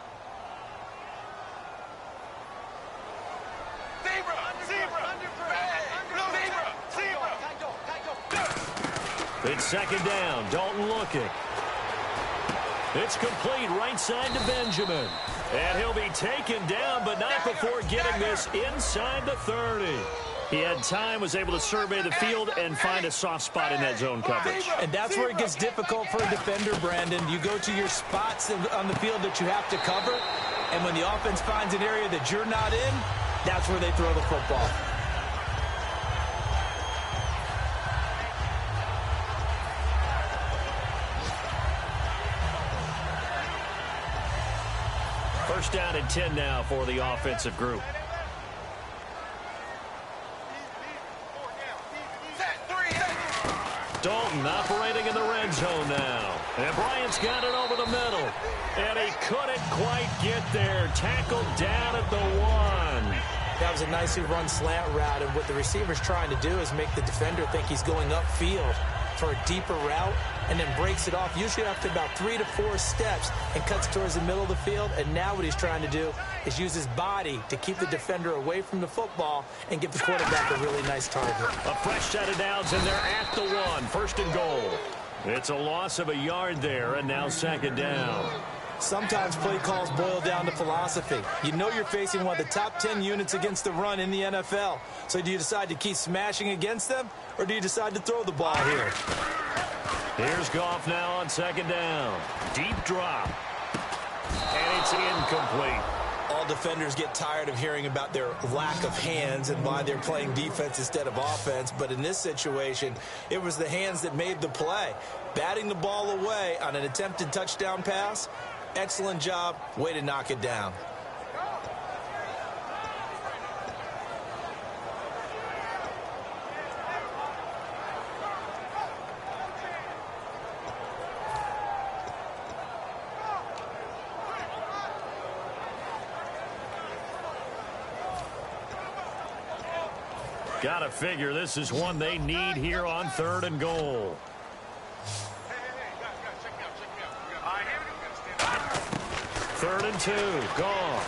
It's 2nd down. Dalton looking. It's complete right side to Benjamin. And he'll be taken down, but not before getting this inside the 30. He had time, was able to survey the field and find a soft spot in that zone coverage. And that's where it gets difficult for a defender, Brandon. You go to your spots on the field that you have to cover, and when the offense finds an area that you're not in, that's where they throw the football. First down and 10 now for the offensive group. Dalton operating in the red zone now. And Bryant's got it over the middle. And he couldn't quite get there. Tackled down at the 1. That was a nicely run slant route, and what the receiver's trying to do is make the defender think he's going upfield for a deeper route, and then breaks it off, usually after about 3 to 4 steps, and cuts towards the middle of the field. And now what he's trying to do is use his body to keep the defender away from the football and give the quarterback a really nice target. A fresh set of downs, and they're at the 1. 1st and goal. It's a loss of a yard there, and now 2nd down. Sometimes play calls boil down to philosophy. You know you're facing one of the top 10 units against the run in the NFL. So do you decide to keep smashing against them, or do you decide to throw the ball here? Here's Goff now on 2nd down. Deep drop. And it's incomplete. All defenders get tired of hearing about their lack of hands and why they're playing defense instead of offense. But in this situation, it was the hands that made the play. Batting the ball away on an attempted touchdown pass. Excellent job. Way to knock it down. Gotta figure this is one they need here on 3rd and goal. 3rd and 2. Goff.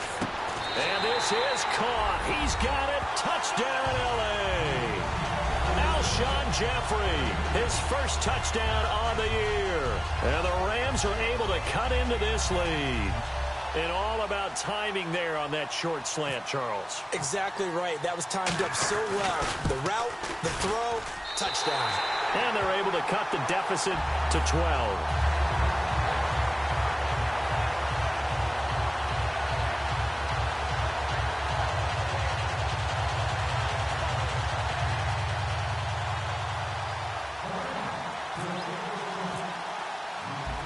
And this is caught. He's got it. Touchdown, L.A. Alshon Jeffrey, his first touchdown on the year. And the Rams are able to cut into this lead. And all about timing there on that short slant, Charles. Exactly right. That was timed up so well. The route, the throw, touchdown. And they're able to cut the deficit to 12.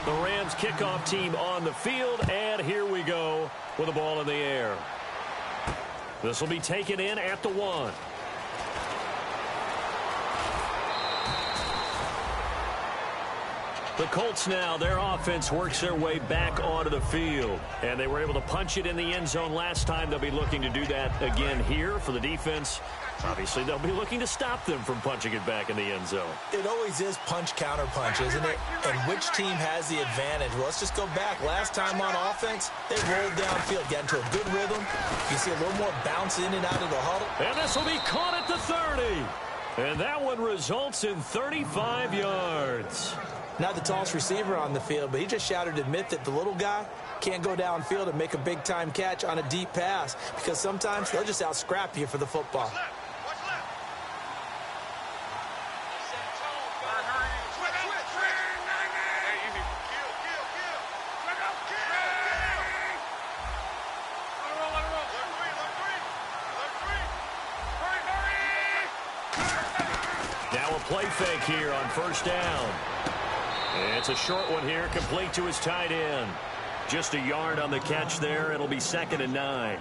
The Rams kickoff team on the field, and here we go with the ball in the air. This will be taken in at the 1. The Colts now, their offense works their way back onto the field. And they were able to punch it in the end zone last time. They'll be looking to do that again here for the defense. Obviously, they'll be looking to stop them from punching it back in the end zone. It always is punch-counter-punch, isn't it? And which team has the advantage? Well, let's just go back. Last time on offense, they rolled downfield, got into a good rhythm. You see a little more bounce in and out of the huddle. And this will be caught at the 30. And that one results in 35 yards. Not the tallest receiver on the field, but he just shouted to admit that the little guy can't go downfield and make a big-time catch on a deep pass because sometimes they'll just out-scrap you for the football. Now a play fake here on first down. It's a short one here, complete to his tight end. Just a yard on the catch there. It'll be 2nd and 9.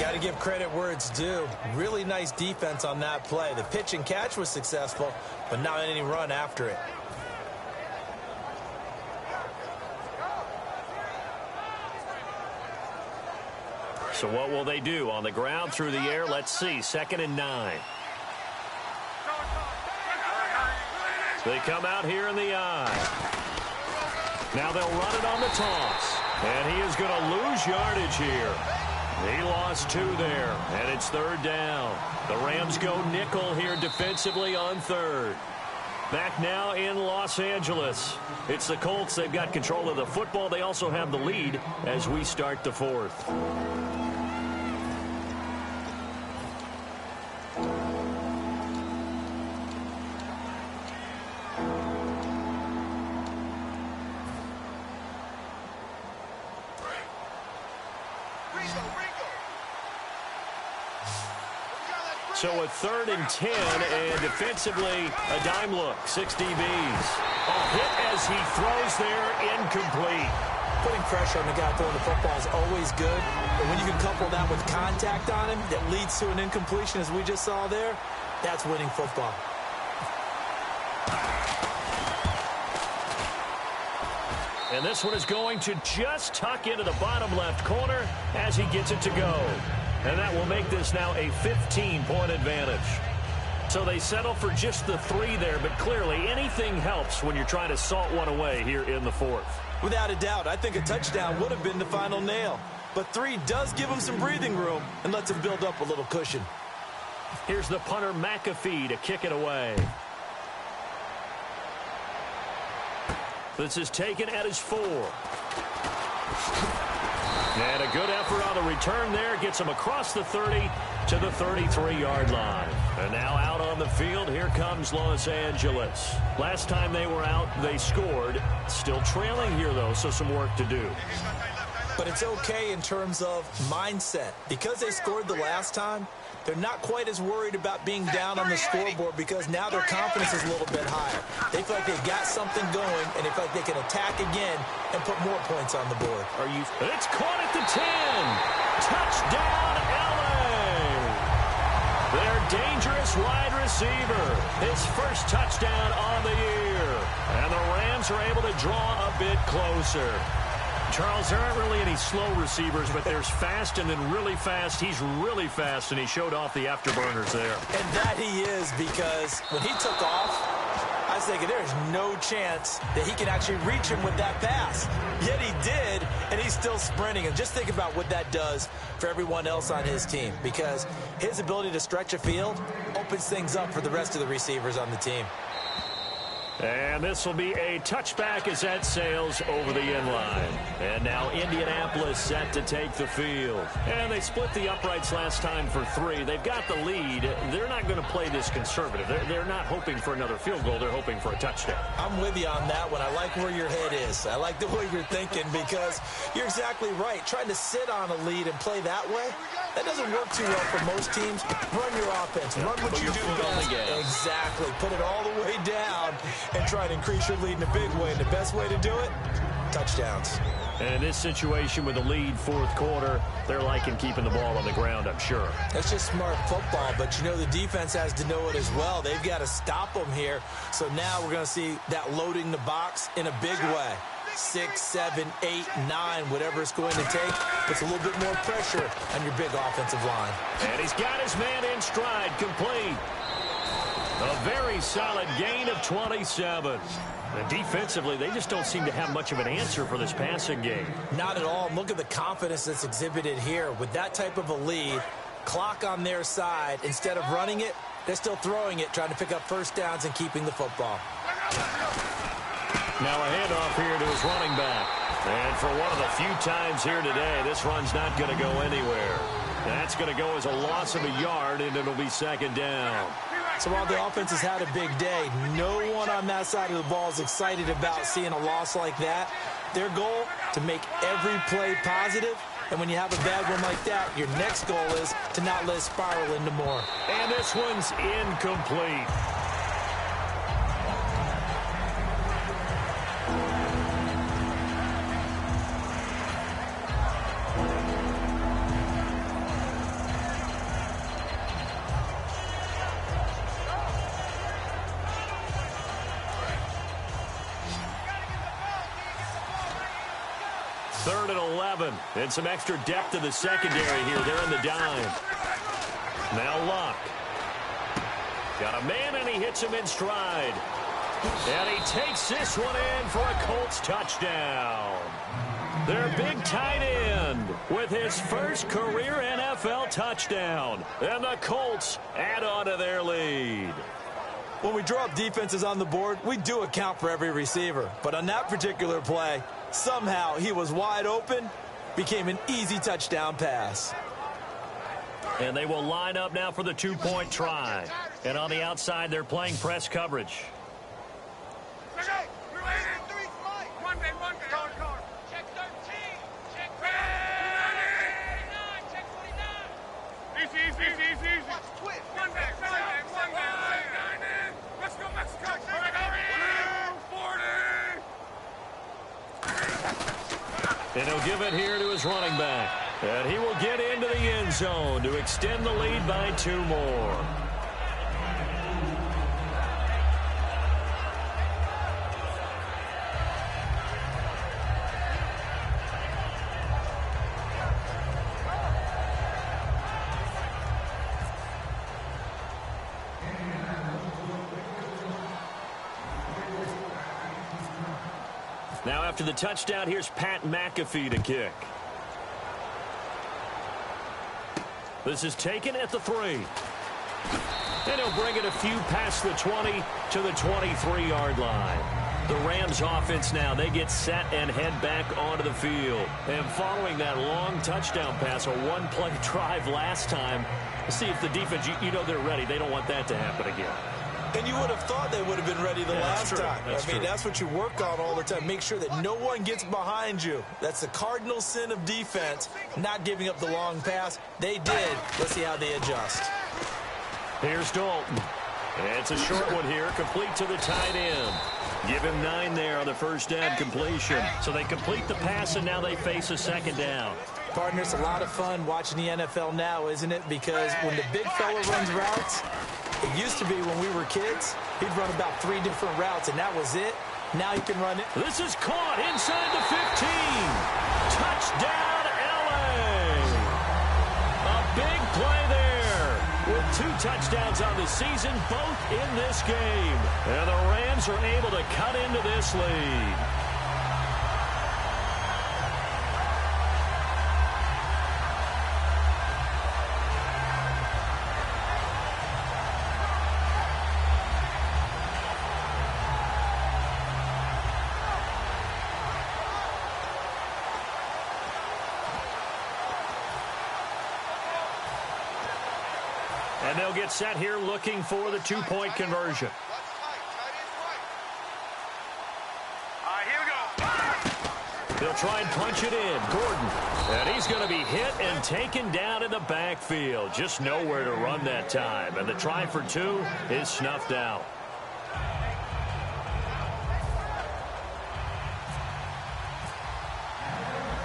Got to give credit where it's due. Really nice defense on that play. The pitch and catch was successful, but not any run after it. So what will they do? On the ground, through the air, let's see. 2nd and 9. They come out here in the eye. Now they'll run it on the toss. And he is going to lose yardage here. He lost 2 there, and it's 3rd down. The Rams go nickel here defensively on 3rd. Back now in Los Angeles. It's the Colts. They've got control of the football. They also have the lead as we start the 4th. So a 3rd and 10, and defensively, a dime look, 6 DBs. A hit as he throws there, incomplete. Putting pressure on the guy throwing the football is always good, but when you can couple that with contact on him that leads to an incompletion, as we just saw there, that's winning football. And this one is going to just tuck into the bottom left corner as he gets it to go. And that will make this now a 15-point advantage. So they settle for just the 3 there, but clearly anything helps when you're trying to salt one away here in the 4th. Without a doubt, I think a touchdown would have been the final nail. But 3 does give them some breathing room and lets them build up a little cushion. Here's the punter McAfee to kick it away. This is taken at his 4. And a good effort on the return there. Gets him across the 30 to the 33-yard line. And now out on the field, here comes Los Angeles. Last time they were out, they scored. Still trailing here, though, so some work to do. But it's okay in terms of mindset. Because they scored the last time, they're not quite as worried about being down on the scoreboard because now their confidence is a little bit higher. They feel like they've got something going, and they feel like they can attack again and put more points on the board. It's caught at the 10. Touchdown, L.A. Their dangerous wide receiver. His first touchdown on the year. And the Rams are able to draw a bit closer. Charles, there aren't really any slow receivers, but there's fast and then really fast. He's really fast, and he showed off the afterburners there. And that he is, because when he took off, I was thinking there's no chance that he can actually reach him with that pass. Yet he did, and he's still sprinting. And just think about what that does for everyone else on his team, because his ability to stretch a field opens things up for the rest of the receivers on the team. And this will be a touchback as that sails over the end line. And now Indianapolis set to take the field. And they split the uprights last time for 3. They've got the lead. They're not going to play this conservative. They're not hoping for another field goal. They're hoping for a touchdown. I'm with you on that one. I like where your head is. I like the way you're thinking because you're exactly right. Trying to sit on a lead and play that way, that doesn't work too well for most teams. Run your offense. Run what you do best. Exactly. Put it all the way down and try to increase your lead in a big way. And the best way to do it, touchdowns. And in this situation with the lead fourth quarter, they're liking keeping the ball on the ground, I'm sure. That's just smart football, but you know the defense has to know it as well. They've got to stop them here. So now we're going to see that loading the box in a big way. 6, 7, 8, 9, whatever it's going to take, puts a little bit more pressure on your big offensive line. And he's got his man in stride, complete. A very solid gain of 27. And defensively, they just don't seem to have much of an answer for this passing game. Not at all. Look at the confidence that's exhibited here. With that type of a lead, clock on their side, instead of running it, they're still throwing it, trying to pick up first downs and keeping the football. Now a handoff here to his running back. And for one of the few times here today, this run's not going to go anywhere. That's going to go as a loss of a yard, and it'll be second down. So while the offense has had a big day, no one on that side of the ball is excited about seeing a loss like that. Their goal, to make every play positive, and when you have a bad one like that, your next goal is to not let it spiral into more. And this one's incomplete. Third and 11, and some extra depth to the secondary here. They're in the dime. Now Luck. Got a man, and he hits him in stride. And he takes this one in for a Colts touchdown. Their big tight end with his first career NFL touchdown. And the Colts add on to their lead. When we draw up defenses on the board, we do account for every receiver. But on that particular play, somehow he was wide open, became an easy touchdown pass. And they will line up now for the two-point try. And on the outside, they're playing press coverage. Check 13. Check 39. Check 49. Easy. One back. Let's go, Mexico. 40. And he'll give it here to his running back. And he will get into the end zone to extend the lead by 2 more. Now after the touchdown, here's Pat McAfee to kick. This is taken at the 3. And he'll bring it a few past the 20 to the 23-yard line. The Rams offense now, they get set and head back onto the field. And following that long touchdown pass, a one-play drive last time, see if the defense, you know they're ready. They don't want that to happen again. And you would have thought they would have been ready the last time. That's true. That's what you work on all the time. Make sure that no one gets behind you. That's the cardinal sin of defense, not giving up the long pass. They did. Let's see how they adjust. Here's Dalton. And it's a short one here, complete to the tight end. Give him 9 there on the first down completion. So they complete the pass, and now they face a second down. Partner, it's a lot of fun watching the NFL now, isn't it? Because when the big fella runs routes, it used to be when we were kids, he'd run about 3 different routes, and that was it. Now he can run it. This is caught inside the 15. Touchdown, L.A. A big play there with 2 touchdowns on the season, both in this game. And the Rams are able to cut into this lead. And they'll get set here looking for the 2-point conversion. Here we go. They'll try and punch it in. Gordon. And he's going to be hit and taken down in the backfield. Just nowhere to run that time. And the try for 2 is snuffed out.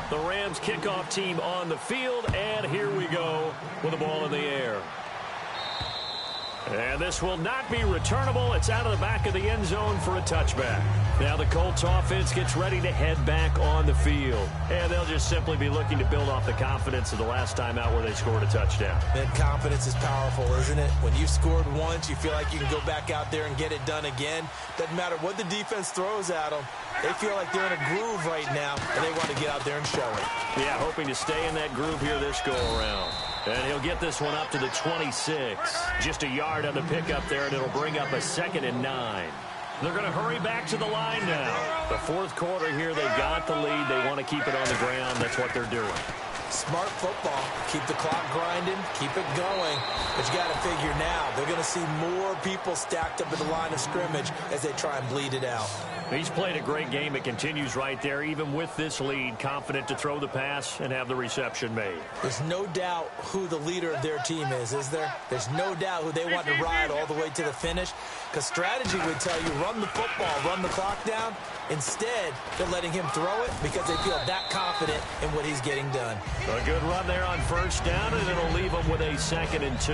The Rams kickoff team on the field, and here we go with the ball in the air. And this will not be returnable. It's out of the back of the end zone for a touchback. Now the Colts offense gets ready to head back on the field. And they'll just simply be looking to build off the confidence of the last time out where they scored a touchdown. That confidence is powerful, isn't it? When you've scored once, you feel like you can go back out there and get it done again. Doesn't matter what the defense throws at them. They feel like they're in a groove right now, and they want to get out there and show it. Yeah, hoping to stay in that groove here this go-around. And he'll get this one up to the 26. Just a yard on the pickup there, and it'll bring up a 2nd and 9. They're going to hurry back to the line now. The fourth quarter here, they've got the lead. They want to keep it on the ground. That's what they're doing. Smart football. Keep the clock grinding. Keep it going. But you got to figure now, they're going to see more people stacked up at the line of scrimmage as they try and bleed it out. He's played a great game. It continues right there, even with this lead, confident to throw the pass and have the reception made. There's no doubt who the leader of their team is there? There's no doubt who they want to ride all the way to the finish, because strategy would tell you run the football, run the clock down. Instead, they're letting him throw it because they feel that confident in what he's getting done. A good run there on first down, and it'll leave them with a 2nd and 2.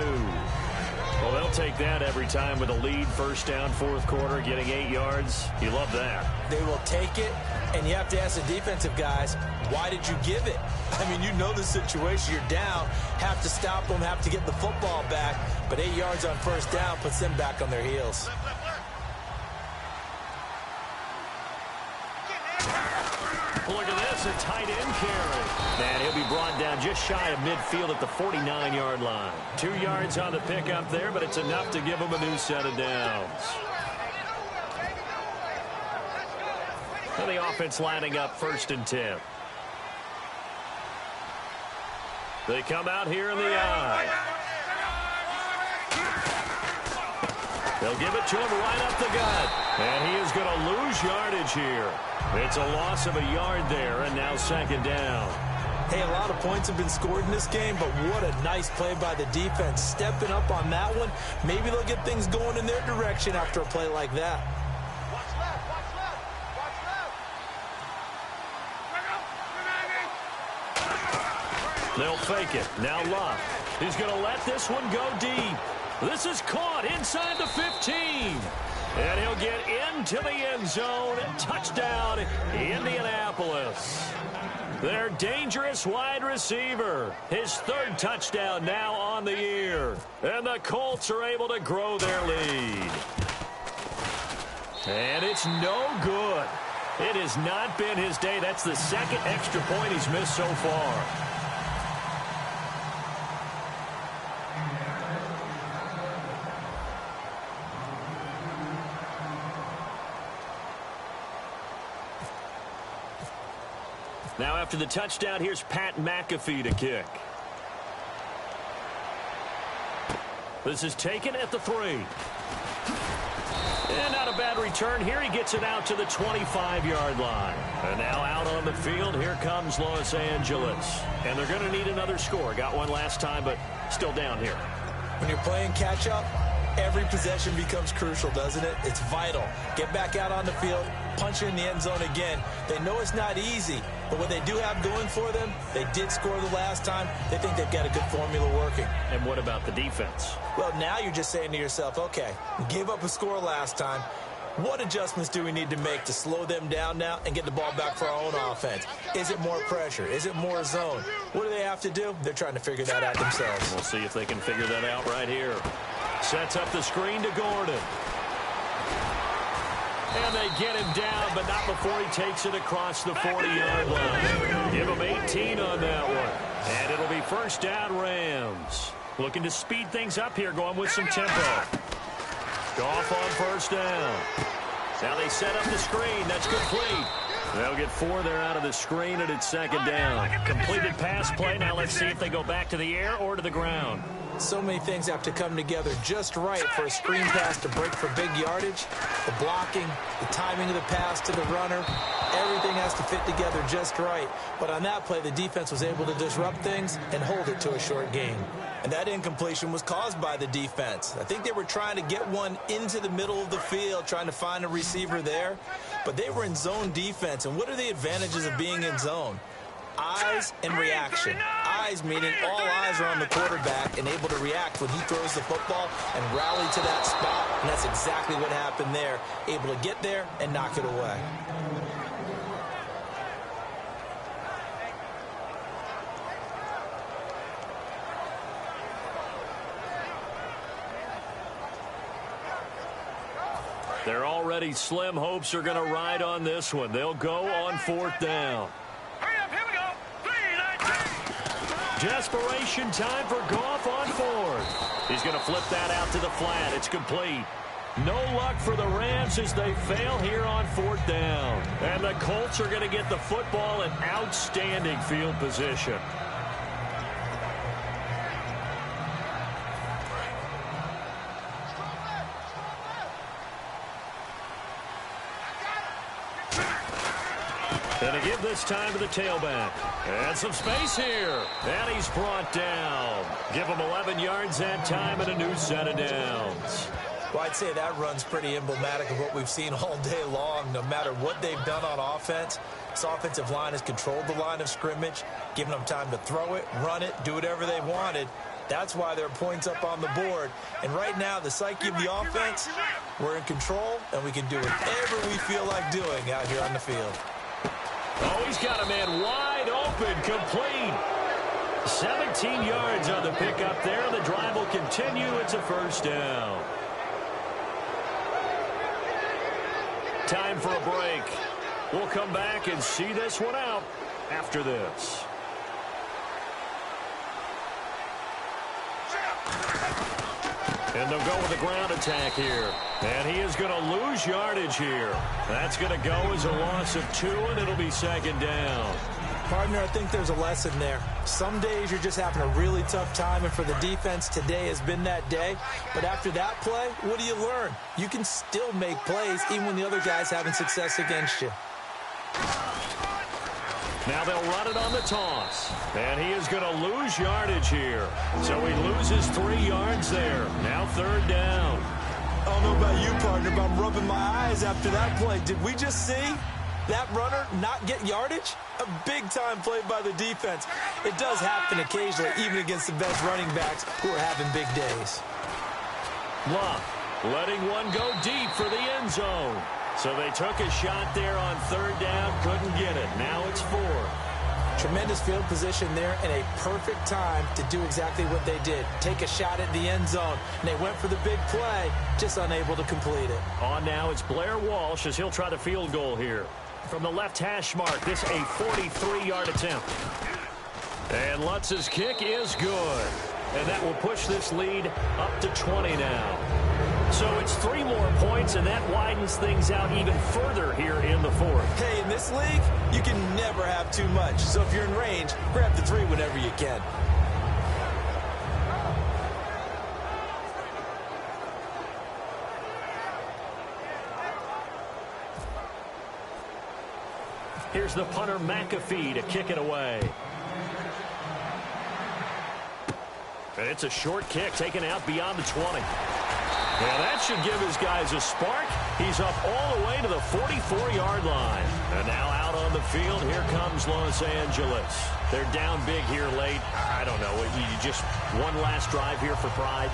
Well, they'll take that every time with a lead, first down, fourth quarter, getting 8 yards. You love that. They will take it, and you have to ask the defensive guys, why did you give it? I mean, you know the situation. You're down, have to stop them, have to get the football back, but 8 yards on first down puts them back on their heels. Look at this, a tight end carry. And he'll be brought down just shy of midfield at the 49-yard line. 2 yards on the pickup there, but it's enough to give him a new set of downs. And the offense lining up 1st and 10. They come out here in the eye. They'll give it to him right up the gut. And he is going to lose yardage here. It's a loss of a yard there, and now 2nd down. Hey, a lot of points have been scored in this game, but what a nice play by the defense. Stepping up on that one, maybe they'll get things going in their direction after a play like that. Watch left, watch left, watch left. They'll fake it. Now Luck. He's going to let this one go deep. This is caught inside the 15. And he'll get into the end zone. Touchdown, Indianapolis. Their dangerous wide receiver. His 3rd touchdown now on the year. And the Colts are able to grow their lead. And it's no good. It has not been his day. That's the 2nd extra point he's missed so far. Now after the touchdown, here's Pat McAfee to kick. This is taken at the 3. And not a bad return here. He gets it out to the 25-yard line. And now out on the field, here comes Los Angeles. And they're going to need another score. Got one last time, but still down here. When you're playing catch-up, every possession becomes crucial, doesn't it? It's vital. Get back out on the field, punch in the end zone again. They know it's not easy, but what they do have going for them, they did score the last time. They think they've got a good formula working. And what about the defense? Well, now you're just saying to yourself, okay, we gave up a score last time. What adjustments do we need to make to slow them down now and get the ball back for our own offense? Is it more pressure? Is it more zone? What do they have to do? They're trying to figure that out themselves. We'll see if they can figure that out right here. Sets up the screen to Gordon. And they get him down, but not before he takes it across the 40-yard line. Give him 18 on that one. And it'll be 1st down Rams. Looking to speed things up here, going with some tempo. Goff on 1st down. Now they set up the screen. That's complete. They'll get 4 there out of the screen, and it's 2nd down. Completed pass play. Now let's see if they go back to the air or to the ground. So many things have to come together just right for a screen pass to break for big yardage. The blocking, the timing of the pass to the runner, everything has to fit together just right. But on that play, the defense was able to disrupt things and hold it to a short gain. And that incompletion was caused by the defense. I think they were trying to get one into the middle of the field, trying to find a receiver there. But they were in zone defense. And what are the advantages of being in zone? eyes and reaction. Eyes meaning all eyes are on the quarterback and able to react when he throws the football and rally to that spot. And that's exactly what happened there. Able to get there and knock it away. Their already slim hopes are going to ride on this one. They'll go on 4th down. Hurry up, here we go. 3, 9, 2. Desperation time for Goff on 4th. He's going to flip that out to the flat. It's complete. No luck for the Rams as they fail here on 4th down. And the Colts are going to get the football in outstanding field position. And to give this time to the tailback. And some space here. And he's brought down. Give him 11 yards that time and a new set of downs. Well, I'd say that run's pretty emblematic of what we've seen all day long. No matter what they've done on offense, this offensive line has controlled the line of scrimmage, given them time to throw it, run it, do whatever they wanted. That's why there are points up on the board. And right now, the psyche of the offense, we're in control, and we can do whatever we feel like doing out here on the field. Oh, he's got a man wide open, complete. 17 yards on the pickup there, and the drive will continue. It's a 1st down. Time for a break. We'll come back and see this one out after this. And they'll go with a ground attack here. And he is going to lose yardage here. That's going to go as a loss of 2, and it'll be 2nd down. Partner, I think there's a lesson there. Some days you're just having a really tough time, and for the defense, today has been that day. But after that play, what do you learn? You can still make plays even when the other guy's having success against you. Now they'll run it on the toss. And he is going to lose yardage here. So he loses 3 yards there. Now 3rd down. I don't know about you, partner, but I'm rubbing my eyes after that play. Did we just see that runner not get yardage? A big-time play by the defense. It does happen occasionally, even against the best running backs who are having big days. Luck letting one go deep for the end zone. So they took a shot there on 3rd down, couldn't get it. Now it's 4. Tremendous field position there and a perfect time to do exactly what they did. Take a shot at the end zone. And they went for the big play, just unable to complete it. On now, it's Blair Walsh as he'll try the field goal here. From the left hash mark, this a 43-yard attempt. And Lutz's kick is good. And that will push this lead up to 20 now. So it's 3 more points, and that widens things out even further here in the 4th. Hey, in this league, you can never have too much. So if you're in range, grab the 3 whenever you can. Here's the punter, McAfee, to kick it away. And it's a short kick taken out beyond the 20. Yeah, that should give his guys a spark. He's up all the way to the 44-yard line. And now out on the field, here comes Los Angeles. They're down big here late. I don't know. You just one last drive here for pride?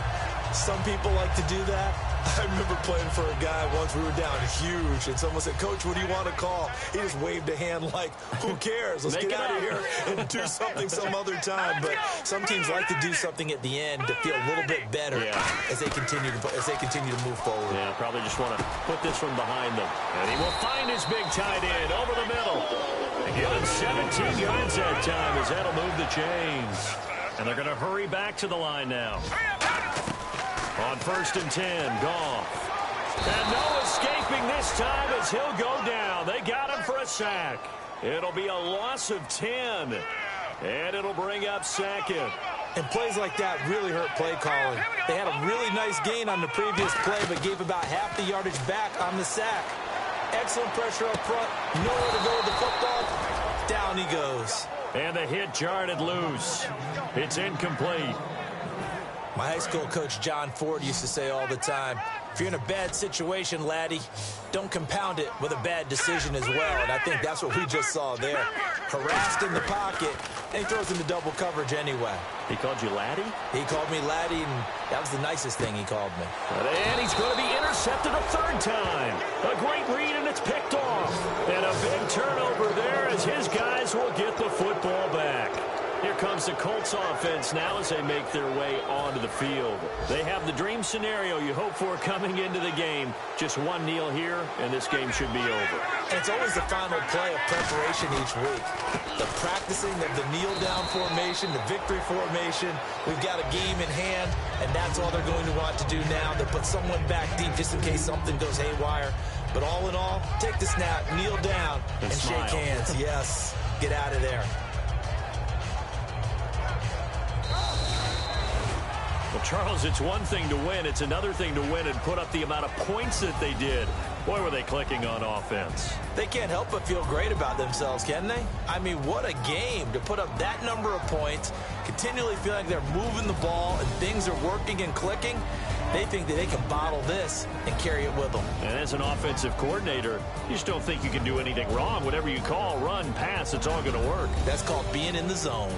Some people like to do that. I remember playing for a guy once. We were down huge, and someone said, "Coach, what do you want to call?" He just waved a hand like, "Who cares? Let's get out of here and do something some other time." But some teams like to do something at the end to feel a little bit better as they continue to move forward. Yeah, probably just want to put this one behind them. And he will find his big tight end over the middle. And give him 17 yards that time as that'll move the chains. And they're going to hurry back to the line now. On 1st and 10, Goff. And no escaping this time as he'll go down. They got him for a sack. It'll be a loss of 10. And it'll bring up 2nd. And plays like that really hurt play calling. They had a really nice gain on the previous play, but gave about half the yardage back on the sack. Excellent pressure up front. Nowhere to go with the football. Down he goes. And the hit jarred it loose. It's incomplete. My high school coach, John Ford, used to say all the time, if you're in a bad situation, laddie, don't compound it with a bad decision as well. And I think that's what we just saw there. Harassed in the pocket, and he throws into double coverage anyway. He called you laddie? He called me laddie, and that was the nicest thing he called me. And he's going to be intercepted a third time. A great read, and it's picked off. And a big turnover there as his guys will get the football back. Here comes the Colts offense now as they make their way onto the field. They have the dream scenario you hope for coming into the game. Just one kneel here, and this game should be over. It's always the final play of preparation each week. The practicing of the kneel-down formation, the victory formation. We've got a game in hand, and that's all they're going to want to do now. They'll put someone back deep just in case something goes haywire. But all in all, take the snap, kneel down, and shake hands. Yes, get out of there. Well, Charles, it's one thing to win. It's another thing to win and put up the amount of points that they did. Boy, were they clicking on offense. They can't help but feel great about themselves, can they? I mean, what a game to put up that number of points, continually feel like they're moving the ball and things are working and clicking. They think that they can bottle this and carry it with them. And as an offensive coordinator, you just don't think you can do anything wrong. Whatever you call, run, pass, it's all going to work. That's called being in the zone.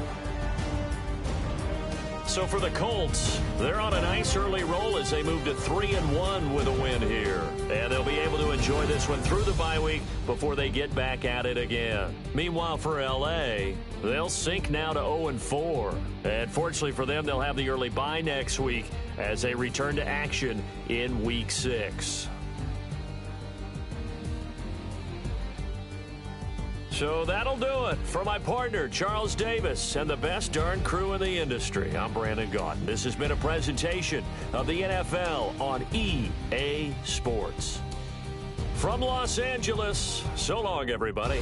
So for the Colts, they're on a nice early roll as they move to 3-1 with a win here. And they'll be able to enjoy this one through the bye week before they get back at it again. Meanwhile, for L.A., they'll sink now to 0-4. And fortunately for them, they'll have the early bye next week as they return to action in Week 6. So that'll do it for my partner, Charles Davis, and the best darn crew in the industry. I'm Brandon Gaudin. This has been a presentation of the NFL on EA Sports. From Los Angeles, so long, everybody.